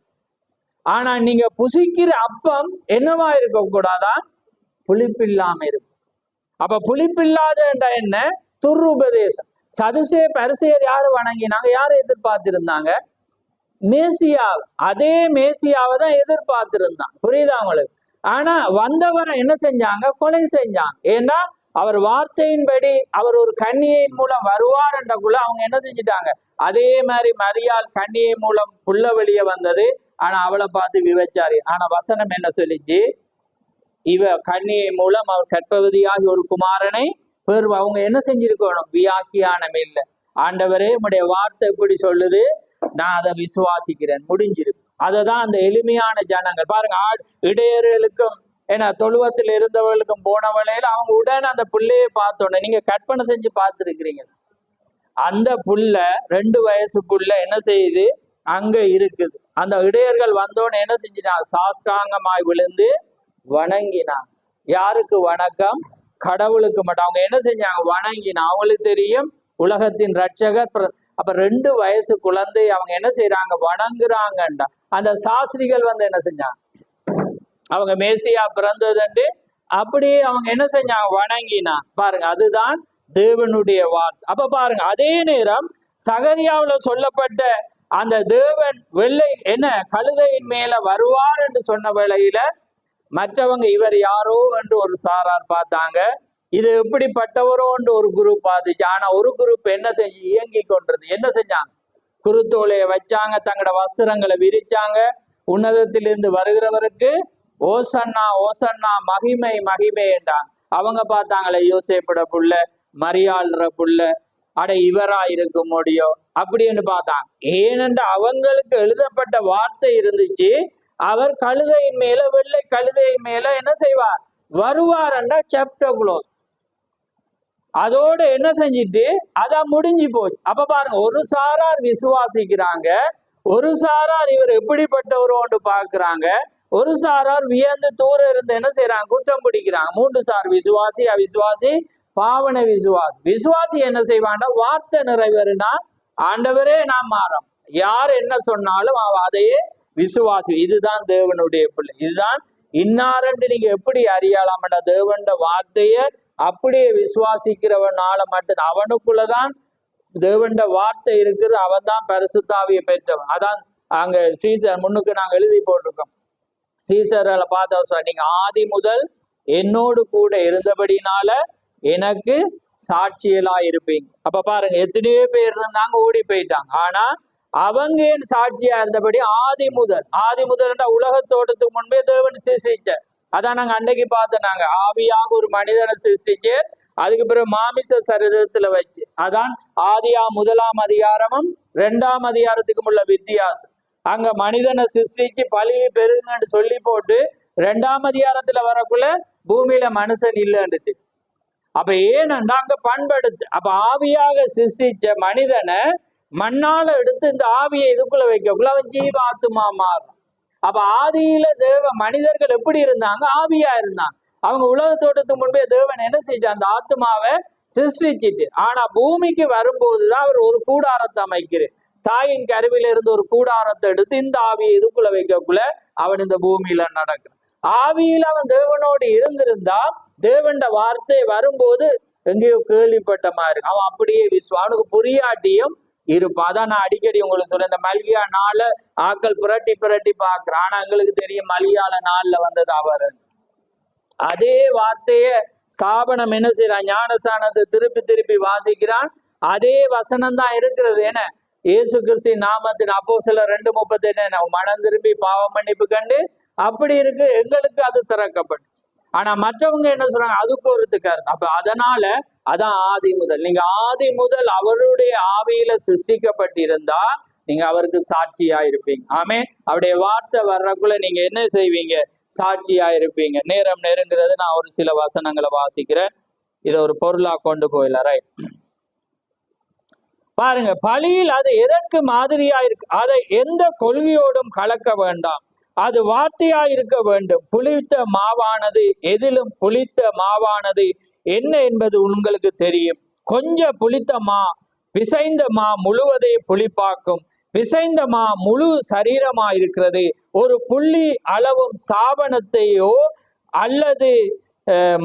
ஆனா நீங்க புசிக்கிற அப்பம் என்னவா இருக்க கூடாதா? புளிப்பில்லாம இருக்கும். அப்ப புளிப்பில்லாத என்ன? துர்உபதேசம். சதுசே பரிசேயர் யாரு வணங்கினாங்க? யாரை எதிர்பார்த்திருந்தாங்க? மேசியா. அதே மேசியாவை தான் எதிர்பார்த்திருந்தான். புரியுதா உங்களுக்கு? ஆனா வந்தவரை என்ன செஞ்சாங்க? கொலை செஞ்சாங்க. ஏன்னா அவர் வார்த்தையின்படி அவர் ஒரு கன்னியின் மூலம் வருவார் என்றக்குள்ள அவங்க என்ன செஞ்சிட்டாங்க? அதே மாதிரி மரியாள் கன்னியை மூலம் புள்ள வெளியே வந்தது. ஆனா அவளை பார்த்து விவச்சாரி. ஆனா வசனம் என்ன சொல்லிச்சு? இவ கன்னியை மூலம் அவர் கற்பவதியாகி ஒரு குமாரனை பெரு. அவங்க என்ன செஞ்சிருக்கணும்? வியாக்கியானம் இல்லை. ஆண்டவரே உம்முடைய வார்த்தை எப்படி சொல்லுது, நான் அதை விசுவாசிக்கிறேன், முடிஞ்சிருக்கு. அததான் அந்த எளிமையான ஜனங்கள் பாருங்க. இடையர்களுக்கும் ஏன்னா தொழுவத்தில் இருந்தவர்களுக்கும் போன வேளையில அவங்க உடனே அந்த புள்ளையை பார்த்தோன்னே, நீங்க கற்பனை செஞ்சு பார்த்துருக்கிறீங்க. அந்த புள்ள 2 வயசு புள்ள என்ன செய்யுது? அங்க இருக்குது. அந்த இடையர்கள் வந்தோன்னு என்ன செஞ்சிட்டாங்க? சாஷ்டாங்கமாய் விழுந்து வணங்கினாங்க. யாருக்கு வணக்கம்? கடவுளுக்கு மட்டும். அவங்க என்ன செஞ்சாங்க? வணங்கினா. அவங்களுக்கு தெரியும் உலகத்தின் ரட்சகர். அப்ப 2 வயசு குழந்தை அவங்க என்ன செய்யறாங்க? வணங்குறாங்கண்டா. அந்த சாஸ்திரிகள் வந்து என்ன செஞ்சாங்க? அவங்க மேசியா பிறந்ததுண்டு அப்படியே அவங்க என்ன செஞ்சாங்க? வணங்கினா. பாருங்க, அதுதான் தேவனுடைய வார்த்தை. அப்ப பாருங்க, அதே நேரம் சகரியாவுல சொல்லப்பட்ட அந்த தேவன் வெள்ளை என்ன கழுதையின் மேல வருவார் என்று சொன்ன வேளையில மற்றவங்க இவர் யாரோ என்று ஒரு சாரார் பார்த்தாங்க. இது எப்படிப்பட்டவரோ என்று ஒரு குரூப் பார்த்துச்சு. ஆனா ஒரு குரூப் என்ன செஞ்சு இயங்கி கொண்டது? என்ன செஞ்சாங்க? குருத்தோலைய வச்சாங்க, தங்களோட வஸ்திரங்களை விரிச்சாங்க. உன்னதத்திலிருந்து வருகிறவருக்கு ஓசன்னா ஓசன்னா, மகிமை மகிமை என்றாங்க. அவங்க பார்த்தாங்களே யோசேப்புட புள்ள, மரியாள்ற புள்ள, அட இவரா இருக்க முடியும் அப்படின்னு பார்த்தாங்க. ஏனென்று அவங்களுக்கு எழுதப்பட்ட வார்த்தை இருந்துச்சு, அவர் கழுதையின் மேல வெள்ளை கழுதையின் மேல என்ன செய்வார்? வருவார் என்ற சாப்டர் க்ளோஸ். அதோட என்ன செஞ்சிட்டு அதான் முடிஞ்சு போச்சு. அப்ப பாருங்க, ஒரு சாரார் விசுவாசிக்கிறாங்க, ஒரு சாரார் இவர் எப்படிப்பட்டவரோன்னு பாக்குறாங்க, ஒரு சாரார் வியந்து தூர இருந்து என்ன செய்யறாங்க, குற்றம் பிடிக்கிறாங்க. 3 சார், விசுவாசி, அவிசுவாசி, பாவன விசுவாசி. விசுவாசி என்ன செய்வான்னா, வார்த்தை நிறைவேறினா ஆண்டவரே நாம் மாறோம், யார் என்ன சொன்னாலும் அதையே விசுவாசி. இதுதான் தேவனுடைய பிள்ளை. இதுதான் இன்னாரண்டு நீங்க எப்படி அறியலாம், தேவண்ட வார்த்தைய அப்படியே விசுவாசிக்கிறவனால மட்டும், அவனுக்குள்ளதான் தேவண்ட வார்த்தை இருக்குது, அவன் தான் பரிசுத்தாவியை பெற்றவன். அதான் அங்க சீசர் முன்னுக்கு நாங்க எழுதி போட்டிருக்கோம். சீசர்ல பார்த்த நீங்க ஆதி முதல் என்னோடு கூட இருந்தபடினால எனக்கு சாட்சியலா இருப்பீங்க. அப்ப பாருங்க, எத்தனையோ பேர் இருந்தாங்க, ஓடி போயிட்டாங்க. ஆனா அவங்க ஏன் சாட்சியா இருந்தபடி, ஆதி முதல் உலக தோட்டத்துக்கு முன்பே தேவன் சிருஷ்டிச்ச. அதான் நாங்க அன்னைக்கு பார்த்தோம். நாங்க ஆவியாக ஒரு மனிதனை சிருஷ்டிச்சு, அதுக்கு பிறகு மாமிச சரித்திரத்துல வச்சு, அதான் ஆதியா 1ஆம் அதிகாரமும் 2ஆம் அதிகாரத்துக்கும் உள்ள வித்தியாசம். அங்க மனிதனை சிருஷ்டிச்சு பழியை பெருங்கன்னு சொல்லி போட்டு 2ஆம் அதிகாரத்துல வரக்குள்ள பூமியில மனுஷன் இல்லைன்றது. அப்ப ஏனண்டா அங்க பண்படுத்து. அப்ப ஆவியாக சிருஷ்டிச்ச மனிதனை மண்ணால எடுத்து இந்த ஆவியை இதுக்குள்ள வைக்கக்குள்ள அவன் ஜீவ ஆத்துமா மாறும். அப்ப ஆதியில மனிதர்கள் எப்படி இருந்தாங்க, ஆவியா இருந்தாங்க. அவங்க உலக தோட்டத்துக்கு முன்பே தேவன் என்ன செஞ்சு அந்த ஆத்மாவை சிருஷ்டிச்சிட்டு, ஆனா பூமிக்கு வரும்போதுதான் அவர் ஒரு கூடாரத்தை அமைக்கிறார். தாயின் கருவில இருந்து ஒரு கூடாரத்தை எடுத்து இந்த ஆவியை இதுக்குள்ள வைக்கக்குள்ள அவன் இந்த பூமியில நடக்கிறான். ஆவியில அவன் தேவனோடு இருந்திருந்தா தேவண்ட வார்த்தை வரும்போது எங்கேயோ கேள்விப்பட்ட மாதிரி அவன் அப்படியே அவனுக்கு புரியாட்டியும் இருப்பான். அதான் நான் அடிக்கடி உங்களுக்கு சொல்றேன், இந்த மல்கியா நாள ஆக்கள் புரட்டி பாக்குறான். ஆனா எங்களுக்கு தெரியும் மலியால நாள்ல வந்தது அவர். அதே வார்த்தைய ஸ்தாபனம் என்ன செய்யறான், ஞானஸ்தானத்தை திருப்பி வாசிக்கிறான். அதே வசனம் தான் இருக்கிறது. என்ன, இயேசு கிறிஸ்து நாமத்தின் அப்போஸ்தலர் 2:38 மனம் திரும்பி பாவ மன்னிப்பு கண்டு அப்படி இருக்கு, எங்களுக்கு அது திறக்கப்பட்டு. ஆனா மற்றவங்க என்ன சொல்றாங்க, அதுக்கு ஒருத்துக்காரு. அப்ப அதனால அதான் ஆதி முதல். நீங்க ஆதி முதல் அவருடைய ஆவியில சிருஷ்டிக்கப்பட்டிருந்தா நீங்க அவருக்கு சாட்சியா இருப்பீங்க. ஆமே, அவருடைய வார்த்தை வர்றக்குள்ள நீங்க என்ன செய்வீங்க, சாட்சியா இருப்பீங்க. நேரம் நெருங்கிறது, நான் ஒரு சில வசனங்களை வாசிக்கிறேன், இதை ஒரு பொருளா கொண்டு போயில. ரைட், பாருங்க, பலியில் அது எதற்கு மாதிரியா இருக்கு, அதை எந்த கொள்கையோடும் கலக்க வேண்டாம், அது வார்த்தையா இருக்க வேண்டும். புளித்த மாவானது, எதிலும் புளித்த மாவானது என்ன என்பது உங்களுக்கு தெரியும். கொஞ்சம் புளித்த மா பிசைந்த மா முழுவதை புளிப்பாக்கும். பிசைந்த மா முழு சரீரமா இருக்கிறது. ஒரு புள்ளி அளவும் ஸ்தாபனத்தையோ அல்லது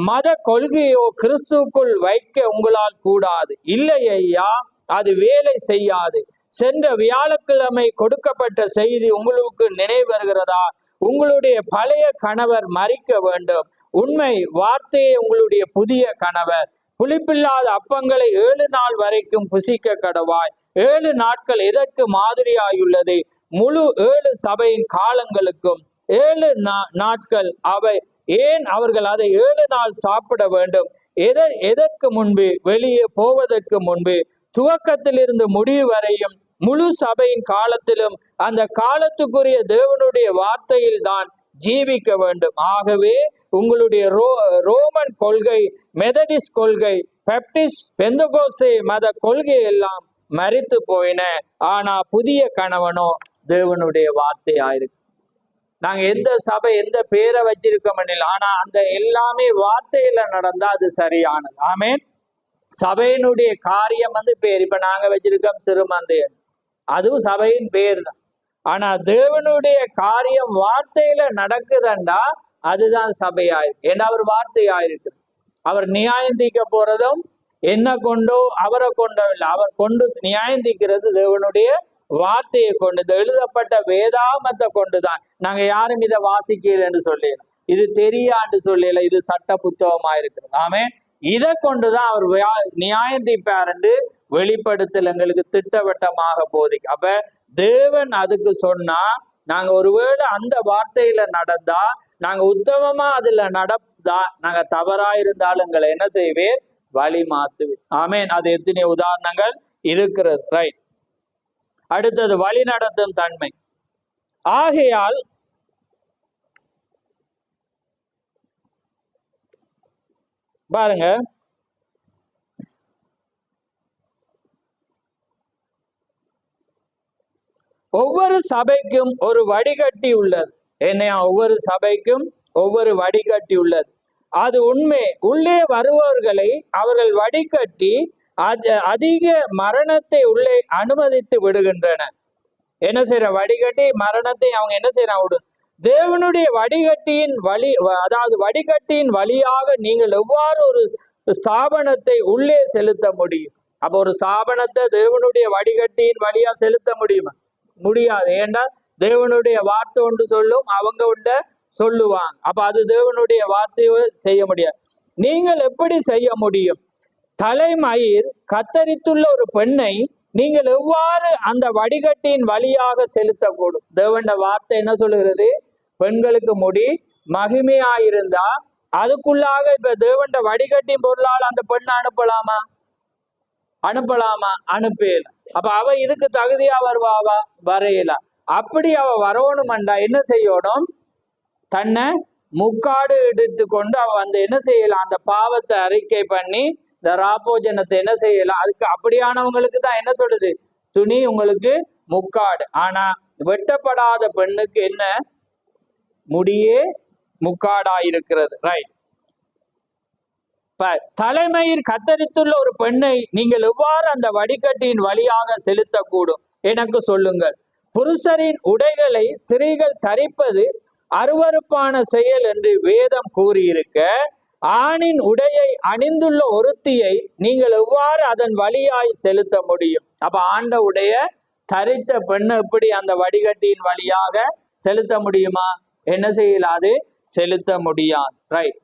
மத கொள்கையோ கிறிஸ்துக்குள் வைக்க உங்களால் கூடாது. இல்லை ஐயா, அது வேலை செய்யாது. சென்ற வியாழக்கிழமை கொடுக்கப்பட்ட செய்தி உங்களுக்கு நினைவு வருகிறதா? உங்களுடைய பழைய கணவர் மரிக்க வேண்டும். உண்மை, வார்த்தையே உங்களுடைய புதிய கணவர். புளிப்பில்லாத அப்பங்களை 7 நாள் வரைக்கும் புசிக்க கடவாய். 7 நாட்கள் எதற்கு மாதிரியாயுள்ளது? முழு 7 சபையின் காலங்களுக்கும் 7 நாட்கள் அவை. ஏன் அவர்கள் அதை 7 நாள் சாப்பிட வேண்டும்? எதற்கு முன்பு? வெளியே போவதற்கு முன்பு. துவக்கத்திலிருந்து முடிவு வரையும் முழு சபையின் காலத்திலும் அந்த காலத்துக்குரிய தேவனுடைய வார்த்தையில் தான் ஜீவிக்க வேண்டும். ஆகவே உங்களுடைய ரோமன் கொள்கை, மெதடிஸ்ட் கொள்கை, பெப்டிஸ்ட், பெந்தகோஸ்தே மத கொள்கை எல்லாம் மரித்து போயின. ஆனா புதிய கணவனோ தேவனுடைய வார்த்தையாயிருக்கு. நாங்க எந்த சபை எந்த பேரை வச்சிருக்க முடியல, ஆனா அந்த எல்லாமே வார்த்தையில நடந்தா அது சரியானது. ஆமே, சபையினுடைய காரியம் பேர். இப்ப நாங்க வச்சிருக்கோம் சிறுமந்தையர், அதுவும் சபையின் பேர் தான். ஆனா தேவனுடைய காரியம் வார்த்தையில நடக்குதுண்டா அதுதான் சபையாயிருக்கு. ஏன்னா அவர் வார்த்தையாயிருக்கு. அவர் நியாயந்திக்க போறதும் என்ன கொண்டோ அவரை கொண்டோ இல்லை, அவர் கொண்டு நியாயந்திக்கிறது தேவனுடைய வார்த்தையை கொண்டு, இந்த எழுதப்பட்ட வேதாமத்தை கொண்டுதான். நாங்க யாரும் இதை வாசிக்கல என்று சொல்லல, இது தெரியாண்டு சொல்லல, இது சட்ட புத்தகமா இருக்கிறது. ஆமே, இதை கொண்டுதான் அவர் நியாயந்திப்பார் என்று வெளிப்படுத்தல் எங்களுக்கு திட்டவட்டமாக போதிக்கு. அப்ப தேவன் அதுக்கு சொன்னா நாங்க ஒருவேளை அந்த வார்த்தையில நடந்தா, நாங்க உத்தமமா அதுல நடந்தா, நாங்க தவறா இருந்தாலும் எங்களை என்ன செய்வேன், வழி மாத்துவேன். ஆமேன். அது எத்தனை உதாரணங்கள் இருக்கிறது. ரைட், அடுத்தது வழி நடத்தும் தன்மை. ஆகையால் பாருங்க, ஒவ்வொரு சபைக்கும் ஒரு வடிகட்டி உள்ளது. என்னையா ஒவ்வொரு சபைக்கும் ஒவ்வொரு வடிகட்டி உள்ளது. அது உண்மை. உள்ளே வருபவர்களை அவர்கள் வடிகட்டி அதிக மரணத்தை உள்ளே அனுமதித்து விடுகின்றன. என்ன செய்யற? வடிகட்டி மரணத்தை அவங்க என்ன செய்யறாங்க? விடு. தேவனுடைய வடிகட்டியின் வழி, அதாவது வடிகட்டியின் வழியாக நீங்கள் எவ்வாறு ஒரு ஸ்தாபனத்தை உள்ளே செலுத்த முடியும்? அப்ப ஒரு ஸ்தாபனத்தை தேவனுடைய வடிகட்டியின் வழியா செலுத்த முடியுமா? முடியாது. ஏன்னா தேவனுடைய வார்த்தை ஒன்று சொல்லும், அவங்க ஒன்று சொல்லுவாங்க. அப்ப அது தேவனுடைய வார்த்தையை செய்ய முடியாது. நீங்கள் எப்படி செய்ய முடியும்? தலைமயிர் கத்தரித்துள்ள ஒரு பெண்ணை நீங்கள் எவ்வாறு அந்த வடிகட்டியின் வழியாக செலுத்தக்கூடும்? தேவனுடைய வார்த்தை என்ன சொல்லுகிறது? பெண்களுக்கு முடி மகிமையாயிருந்தா அதுக்குள்ளாக இப்ப தேவனுடைய வடிகட்டின் பொருளால் அந்த பெண்ணை அனுப்பலாமா? அனுப்பல. அப்ப அவ இதுக்கு தகுதியா வருவாவா? வரையல. அப்படி அவ வரணும்டா என்ன செய்யணும்? தன்னை முக்காடு எடுத்து கொண்டு அவ வந்து என்ன செய்யலாம்? அந்த பாவத்தை அறிக்கை பண்ணி இந்த ராப்போஜனத்தை என்ன செய்யலாம்? அதுக்கு அப்படியானவங்களுக்கு தான் என்ன சொல்லுது? துணி உங்களுக்கு முக்காடு. ஆனா வெட்டப்படாத பெண்ணுக்கு என்ன? முடியே முக்காடா இருக்கிறது. ரைட். தலைமையில் கத்தரித்துள்ள ஒரு பெண்ணை நீங்கள் எவ்வாறு அந்த வடிகட்டியின் வழியாக செலுத்தக்கூடும்? எனக்கு சொல்லுங்கள். புருஷரின் உடைகளை ஸ்திரீகள் தரிப்பது அருவருப்பான செயல் என்று வேதம் கூறியிருக்க, ஆணின் உடையை அணிந்துள்ள ஒருத்தியை நீங்கள் எவ்வாறு அதன் வழியாய் செலுத்த முடியும்? அப்ப ஆண்ட உடைய தரித்த பெண்ணை எப்படி அந்த வடிகட்டியின் வழியாக செலுத்த முடியுமா? என்ன செய்யலாது? செலுத்த முடியாது. ரைட்.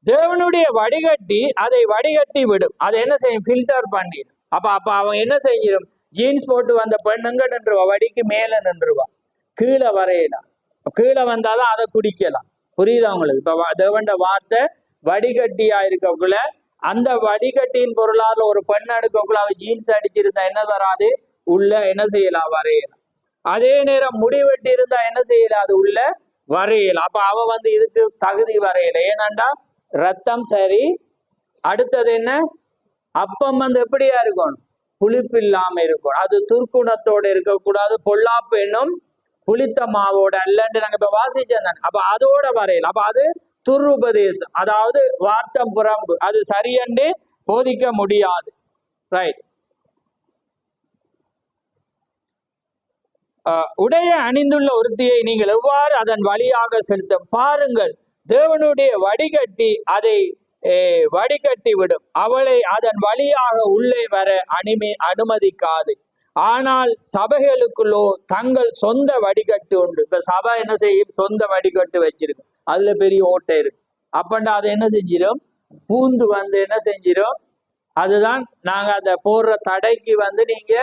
தேவனுடைய வடிகட்டி அதை வடிகட்டி விடும். அதை என்ன செய்யும்? ஃபில்டர் பண்ணிடும். அப்ப அவன் என்ன செய்யும்? ஜீன்ஸ் போட்டு வந்த பெண்ணுங்க நின்றுவா, வடிக்கு மேல நின்றுவா, கீழே வரையலாம். கீழே வந்தாதான் அதை குடிக்கலாம். புரியுதா உங்களுக்கு? இப்ப தேவண்ட வார்த்தை வடிகட்டியா இருக்கக்குள்ள அந்த வடிகட்டியின் பொருளால ஒரு பெண் எடுக்கக்குள்ள அவ ஜீன்ஸ் அடிச்சிருந்தா என்ன வராது? உள்ள என்ன செய்யலாம்? வரையலாம். அதே நேரம் முடிவெட்டி இருந்தா என்ன செய்யலாம்? அது உள்ள வரையலாம். அப்ப அவ வந்து இதுக்கு தகுதி வரையல. ஏனண்டா ரத்தம் சரி. அடுத்தது என்ன? அப்பம் வந்து எப்படியா இருக்கணும்? புளிப்பு இல்லாம இருக்கணும். அது துர்க்குணத்தோட இருக்கக்கூடாது. பொல்லாப்பு என்னும் புளித்த மாவோட அல்லன்னு நாங்க இப்ப வாசிச்சேன். அப்ப அதோட வரையல. அப்ப அது துருபதேசம், அதாவது வார்த்தம் புறம்பு. அது சரியென்று போதிக்க முடியாது. ரைட். உடைய அணிந்துள்ள ஒருத்தியை நீங்கள் எவ்வாறு அதன் வழியாக செலுத்த பாருங்கள். தேவனுடைய வடிகட்டி அதை வடிகட்டி விடும். அவளை அதன் வழியாக உள்ளே வர அனுமதிக்காது. ஆனால் சபைகளுக்குள்ளோ தங்கள் சொந்த வடிகட்டு உண்டு. இப்ப சபை என்ன செய்யும்? சொந்த வடிகட்டு வச்சிருக்கு. அதுல பெரிய ஓட்டை இருக்கு. அப்பண்டா அதை என்ன செஞ்சிடும்? பூந்து வந்து என்ன செஞ்சிடும்? அதுதான் நாங்க அதை போடுற தடைக்கு வந்து நீங்க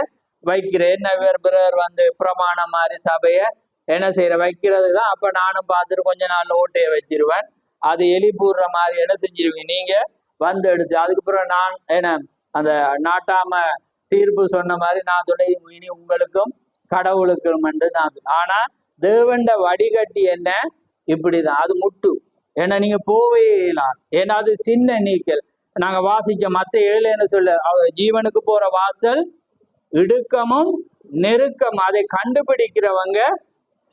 வைக்கிறேன். என்ன பிறர் வந்து பிரமாணம் மாதிரி சபைய என்ன செய்யற வைக்கிறது தான். அப்ப நானும் பார்த்துட்டு கொஞ்ச நாள்ல ஓட்டையை வச்சிருவேன். அது எலி பூர்ற மாதிரி என்ன செஞ்சிருவீங்க? நீங்க வந்து எடுத்து அதுக்கப்புறம் நான் என்ன அந்த நாட்டாம தீர்ப்பு சொன்ன மாதிரி நான் சொல்ல இனி உங்களுக்கும் கடவுளுக்கும் நான். ஆனா தேவண்ட வடிகட்டி என்ன? இப்படிதான். அது முட்டு. ஏன்னா நீங்க போவே இயலாம். ஏன்னா அது சின்ன நீக்கல். நாங்க வாசிச்ச மத்த 7 என்ன சொல்ல, ஜீவனுக்கு போற வாசல் இடுக்கமும் நெருக்கம். அதை கண்டுபிடிக்கிறவங்க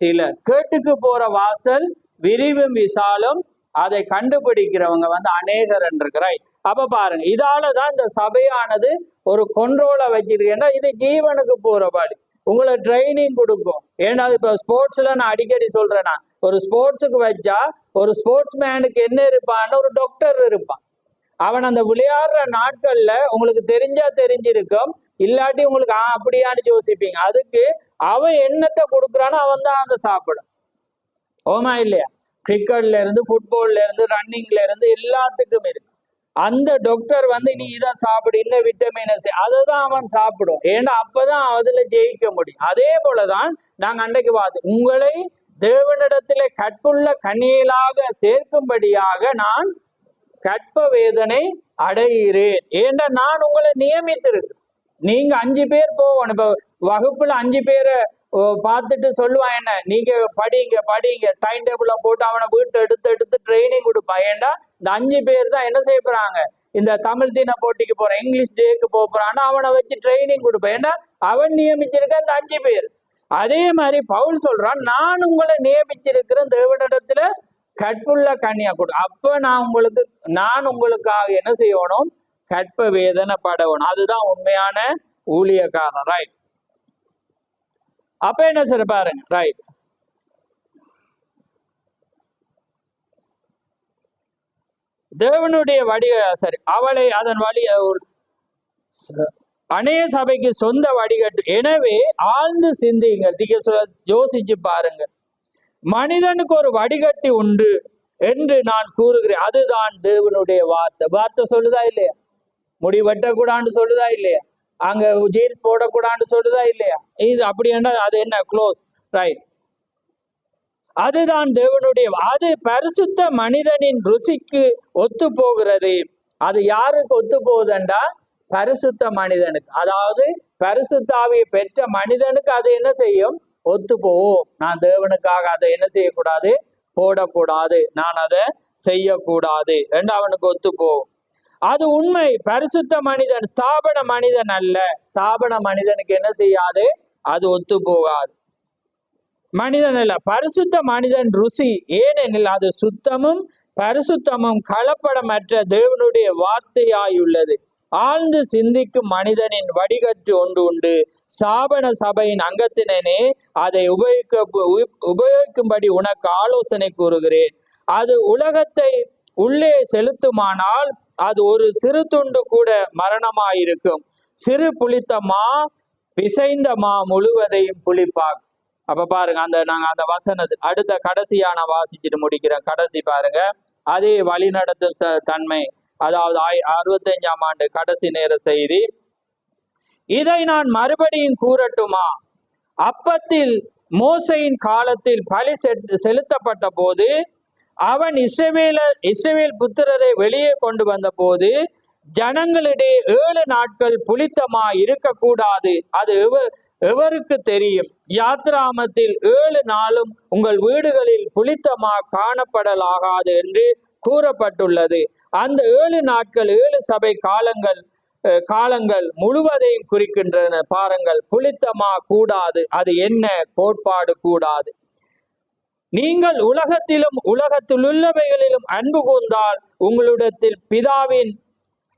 சிலர். கேட்டுக்கு போற வாசல் விரிவும் விசாலும். அதை கண்டுபிடிக்கிறவங்க வந்து அநேகர் இருக்கிறாய். அப்ப பாருங்க, இதாலதான் இந்த சபையானது ஒரு கொண்ட்ரோலை வச்சிருக்கேன்னா இது ஜீவனுக்கு போற பாடி உங்களை ட்ரைனிங் கொடுக்கும். ஏன்னா இப்ப ஸ்போர்ட்ஸ்ல நான் அடிக்கடி சொல்றேன்னா, ஒரு ஸ்போர்ட்ஸுக்கு வச்சா ஒரு ஸ்போர்ட்ஸ் மேனுக்கு என்ன இருப்பான்னு ஒரு டாக்டர் இருப்பான். அவன் அந்த விளையாடுற நாட்கள்ல உங்களுக்கு தெரிஞ்சிருக்கும், இல்லாட்டி உங்களுக்கு அப்படியான்னு யோசிப்பீங்க. அதுக்கு அவன் என்னத்தை கொடுக்குறானோ அவன் தான் அதை சாப்பிடும். ஓமா இல்லையா? கிரிக்கெட்ல இருந்து ஃபுட்பால்ல இருந்து ரன்னிங்ல இருந்து எல்லாத்துக்கும் இருக்கு. அந்த டாக்டர் வந்து நீ இதை சாப்பிடு, இன்னும் விட்டமின் அதுதான் அவன் சாப்பிடும். ஏன்னா அப்பதான் அதுல ஜெயிக்க முடியும். அதே போலதான் நாங்க அன்றைக்கு பார்த்து உங்களை தேவனிடத்துல கற்புள்ள கன்னியலாக சேர்க்கும்படியாக நான் கற்ப வேதனை அடைகிறேன். ஏன்னா நான் உங்களை நியமித்திருக்கு. நீங்க 5 பேர் போகணும். இப்ப வகுப்புல 5 பேரை பார்த்துட்டு சொல்லுவான், என்ன நீங்க படிங்க படிங்க டைம் டேபிள போட்டு அவனை வீட்டு எடுத்து எடுத்து ட்ரைனிங் கொடுப்பான். ஏன்டா இந்த 5 பேர் தான் என்ன செய்ய போறாங்க, இந்த தமிழ் தின போட்டிக்கு போறான், இங்கிலீஷ் டேக்கு போறான்னா அவனை வச்சு ட்ரைனிங் கொடுப்பேன். ஏன்னா அவன் நியமிச்சிருக்க அந்த 5 பேர். அதே மாதிரி பவுல் சொல்றான், நான் உங்களை நியமிச்சிருக்கிறேன் தேவனிடத்துல கற்புள்ள கன்னியா கொடு. அப்ப நான் உங்களுக்காக என்ன செய்யணும், கற்ப வேதனைப்படணும். அதுதான் உண்மையான ஊழியக்காரன். ரைட். அப்ப என்ன சார் பாருங்க. ரைட். தேவனுடைய சரி அவளை அதன் வழி அநேக சபைக்கு சொந்த வடிகட்டு. எனவே ஆழ்ந்து சிந்திங்க, யோசிச்சு பாருங்க. மனிதனுக்கு ஒரு வடிகட்டி உண்டு என்று நான் கூறுகிறேன், அதுதான் தேவனுடைய வார்த்தை சொல்லுதா இல்லையா? முடி வெட்டக்கூடான்னு சொல்லுதா இல்லையா? அங்க ஜீன்ஸ் போடக்கூடான்னு சொல்லுதா இல்லையா? இது அப்படி என்றால் அது என்ன? க்ளோஸ். ரைட். அதுதான் தேவனுடைய. அது பரிசுத்த மனிதனின் ருசிக்கு ஒத்து போகிறது. அது யாருக்கு ஒத்து போகுதுண்டா? பரிசுத்த மனிதனுக்கு. அதாவது பரிசுத்த ஆவியை பெற்ற மனிதனுக்கு அது என்ன செய்யும்? ஒத்து போவோம். நான் தேவனுக்காக அதை என்ன செய்யக்கூடாது, போடக்கூடாது, நான் அதை செய்யக்கூடாது என்று அவனுக்கு ஒத்து போகும். அது உண்மை. பரிசுத்த மனிதன் ஸ்தாபன மனிதன் அல்ல. ஸ்தாபன மனிதனுக்கு என்ன செய்யாது? அது ஒத்து போகாது. மனிதன் அல்ல, பரிசுத்த மனிதன் ருசி. ஏனெனில் அது சுத்தமும் பரிசுத்தமும் கலப்படமற்ற தேவனுடைய வார்த்தையாயுள்ளது. ஆழ்ந்து சிந்திக்கும் மனிதனின் வடிகட்டு ஒன்று உண்டு. ஸ்தாபன சபையின் அங்கத்தினே, அதை உபயோகிக்கும்படி உனக்கு ஆலோசனை கூறுகிறேன். அது உலகத்தை உள்ளே செலுத்துமானால் அது ஒரு சிறு துண்டு கூட மரணமாயிருக்கும். சிறு புளித்த மா பிசைந்த மா முழுவதையும் புளிப்பாக்கும். அப்ப பாருங்க, நாங்க அந்த வசனத்து அடுத்த கடைசியா நான் வாசிச்சுட்டு முடிக்கிறேன். கடைசி பாருங்க, அதே வழி நடத்தும் தன்மை, அதாவது 65ஆம் ஆண்டு கடைசி நேர செய்தி. இதை நான் மறுபடியும் கூறட்டுமா? அப்பத்தில் மோசையின் காலத்தில் பலி செலுத்தப்பட்ட போது அவன் இஸ்ரவேல் புத்திரரை வெளியே கொண்டு வந்த போது ஜனங்களிடையே 7 நாட்கள் புளித்தமா இருக்கக்கூடாது. அது எவருக்கு தெரியும்? யாத்ராமத்தில் 7 நாளும் உங்கள் வீடுகளில் புளித்தமா காணப்படலாகாது என்று கூறப்பட்டுள்ளது. அந்த 7 நாட்கள் 7 சபை காலங்கள் முழுவதையும் குறிக்கின்றன. பாருங்கள், புளித்தமா கூடாது. அது என்ன கோட்பாடு? கூடாது. நீங்கள் உலகத்திலும் உலகத்திலுள்ளவைகளிலும் அன்பு கூர்ந்தால் உங்களிடத்தில் பிதாவின்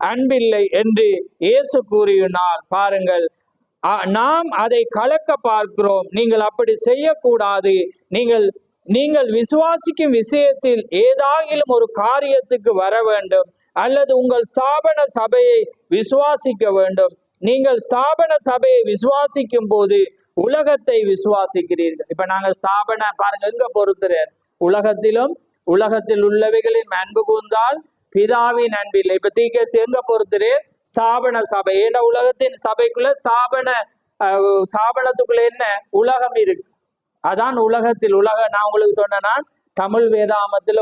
அன்பில்லை என்று இயேசு கூறினார். பாருங்கள், நாம் அதை கலக்க பார்க்கிறோம். நீங்கள் அப்படி செய்யக்கூடாது. நீங்கள் விசுவாசிக்கும் விஷயத்தில் ஏதாகிலும் ஒரு காரியத்துக்கு வர வேண்டும், அல்லது உங்கள் ஸ்தாபன சபையை விசுவாசிக்க வேண்டும். நீங்கள் ஸ்தாபன சபையை விசுவாசிக்கும் போது உலகத்தை விசுவாசிக்கிறீர்கள். இப்ப நாங்க ஸ்தாபன பாருங்க எங்க பொறுத்துறேன், உலகத்தில் உள்ளவைகளின் அன்பு கூர்ந்தால் பிதாவின் அன்பில்லை. இப்ப தீக்கேசி எங்க பொறுத்துறேன்? ஸ்தாபன சபை. ஏன்னா உலகத்தின் சபைக்குள்ள ஸ்தாபனத்துக்குள்ள என்ன உலகம் இருக்கு. அதான் நான் உங்களுக்கு சொன்னா தமிழ் வேதாமத்துல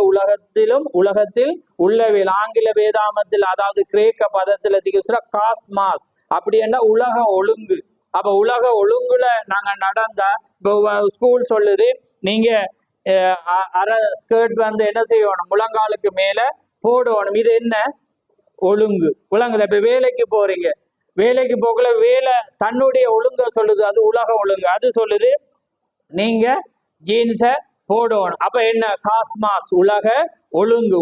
உலகத்தில் உள்ளவில், ஆங்கில வேதாமத்தில் அதாவது கிரேக்க பதத்துல காஸ்மாஸ் அப்படி என்ன உலக ஒழுங்கு. அப்ப உலக ஒழுங்குல நாங்க நடந்தா, ஸ்கூல் சொல்லுது நீங்க அரை ஸ்கர்ட் என்ன செய்யணும், முழங்காலுக்கு மேல போடணும். இது என்ன ஒழுங்கு? விளங்குது? இப்ப வேலைக்கு போறீங்க, வேலைக்கு போகல வேலை தன்னுடைய ஒழுங்க சொல்லுது, அது உலக ஒழுங்கு. அது சொல்லுது நீங்க ஜீன்ஸை போடணும். அப்ப என்ன? காஸ்மாஸ், உலக ஒழுங்கு.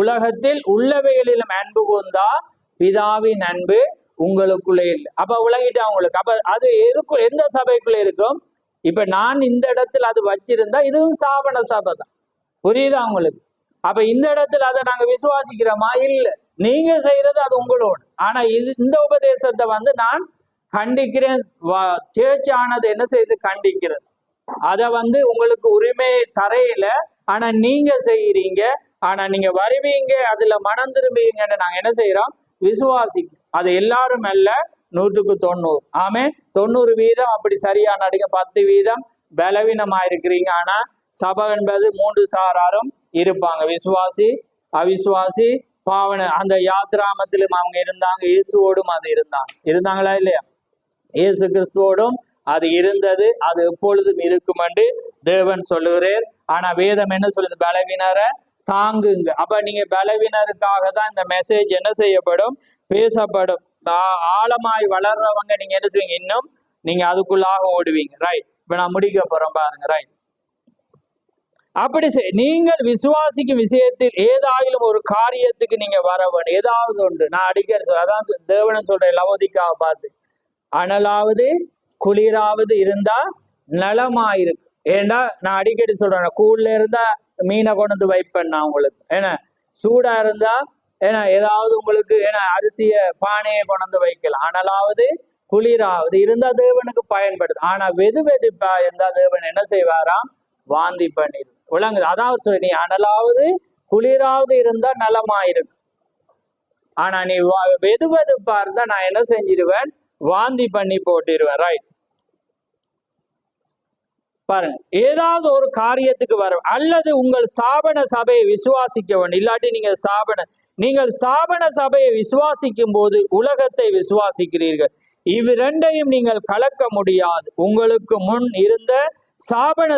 உலகத்தில் உள்ளவைகளிலும் அன்பு கூர்ந்தா பிதாவின் அன்பு உங்களுக்குள்ளே இல்லை. அப்ப விளங்கிட்டா உங்களுக்கு? அப்ப அது எந்த சபைக்குள்ள இருக்கும்? இப்ப நான் இந்த இடத்துல அது வச்சிருந்தா இதுவும் ஸ்தாபன சபை தான். புரியுதா உங்களுக்கு? அப்ப இந்த இடத்துல அதை நாங்க விசுவாசிக்கிறோமா? இல்லை. நீங்க செய்யறது அது உங்களோட. ஆனா இந்த உபதேசத்தை நான் கண்டிக்கிறேன். சேர்ச் ஆனது என்ன செய்து கண்டிக்கிறது. அதை உங்களுக்கு உரிமை தரையில, ஆனா நீங்க செய்யறீங்க. ஆனா நீங்க வருவீங்க, அதுல மனம் திரும்புவீங்கன்னு நாங்க என்ன செய்யறோம்? விசுவாசிக்க. அது எல்லாரும் அல்ல, 100க்கு 90. ஆமே, 90% அப்படி சரியா நடிக்க, 10% பலவீனமா இருக்கிறீங்க. ஆனா சபை என்பது 3 சாராரும் இருப்பாங்க, விசுவாசி, அவிசுவாசி, பாவனை. அந்த யாத்ராமத்திலும் அவங்க இருந்தாங்க, இயேசுவோடும் அது இருந்தாங்களா இல்லையா? இயேசு கிறிஸ்துவோடும் அது இருந்தது, அது எப்பொழுதும் இருக்கும் என்று தேவன் சொல்லுகிறார். ஆனா வேதம் என்ன சொல்லுது? பலவீனரை தாங்குங்க. அப்ப நீங்க பலவீனருக்காக தான் இந்த மெசேஜ் என்ன செய்யப்படும், பேசப்படும். ஆழமாய் வளர்றவங்க நீங்க என்ன செய்வீங்க, இன்னும் நீங்க அதுக்குள்ளாக ஓடுவீங்க. ரைட். இப்ப நான் முடிக்க போறேன் பாருங்க. ரைட். அப்படி நீங்கள் விசுவாசிக்கும் விஷயத்தில் ஏதாயிலும் ஒரு காரியத்துக்கு நீங்க வர வேண்டும். ஏதாவது ஒன்று நான் அடிக்கிறது, அதான் தேவன் சொல்றேன் லவோதிக்காவை பார்த்து, அனலாவது குளிராவது இருந்தா நலமாயிருக்கு. ஏன்னா நான் அடிக்கடி சொல்றேன், கூழ்ல இருந்தா மீனை கொண்டு வந்து வைப்பேன் நான் உங்களுக்கு. ஏன்னா சூடா இருந்தா ஏன்னா ஏதாவது உங்களுக்கு ஏன்னா அரிசிய பானையை கொண்டு வந்து வைக்கலாம். அனலாவது குளிராவது இருந்தா தேவனுக்கு பயன்படுது. ஆனா வெது வெதுப்பா இருந்தா தேவன் என்ன செய்வாராம்? வாந்தி பண்ணிடு விளங்குது. அதாவது சொல்லி நீ அனலாவது குளிராவது இருந்தா நலமாயிருக்கு. ஆனா நீ வெது வெதுப்பா இருந்தா நான் என்ன செஞ்சிருவேன்? வாந்தி பண்ணி போட்டிருவேன். ரைட். பாருங்க, ஏதாவது ஒரு காரியத்துக்கு வர அல்லது உங்கள் ஸ்தாபன சபையை விசுவாசிக்க வேண்டும். இல்லாட்டி நீங்கள் ஸ்தாபன சபையை விசுவாசிக்கும் போது உலகத்தை விசுவாசிக்கிறீர்கள். இவ்விரண்டையும் நீங்கள் கலக்க முடியாது. உங்களுக்கு முன் இருந்த ஸ்தாபன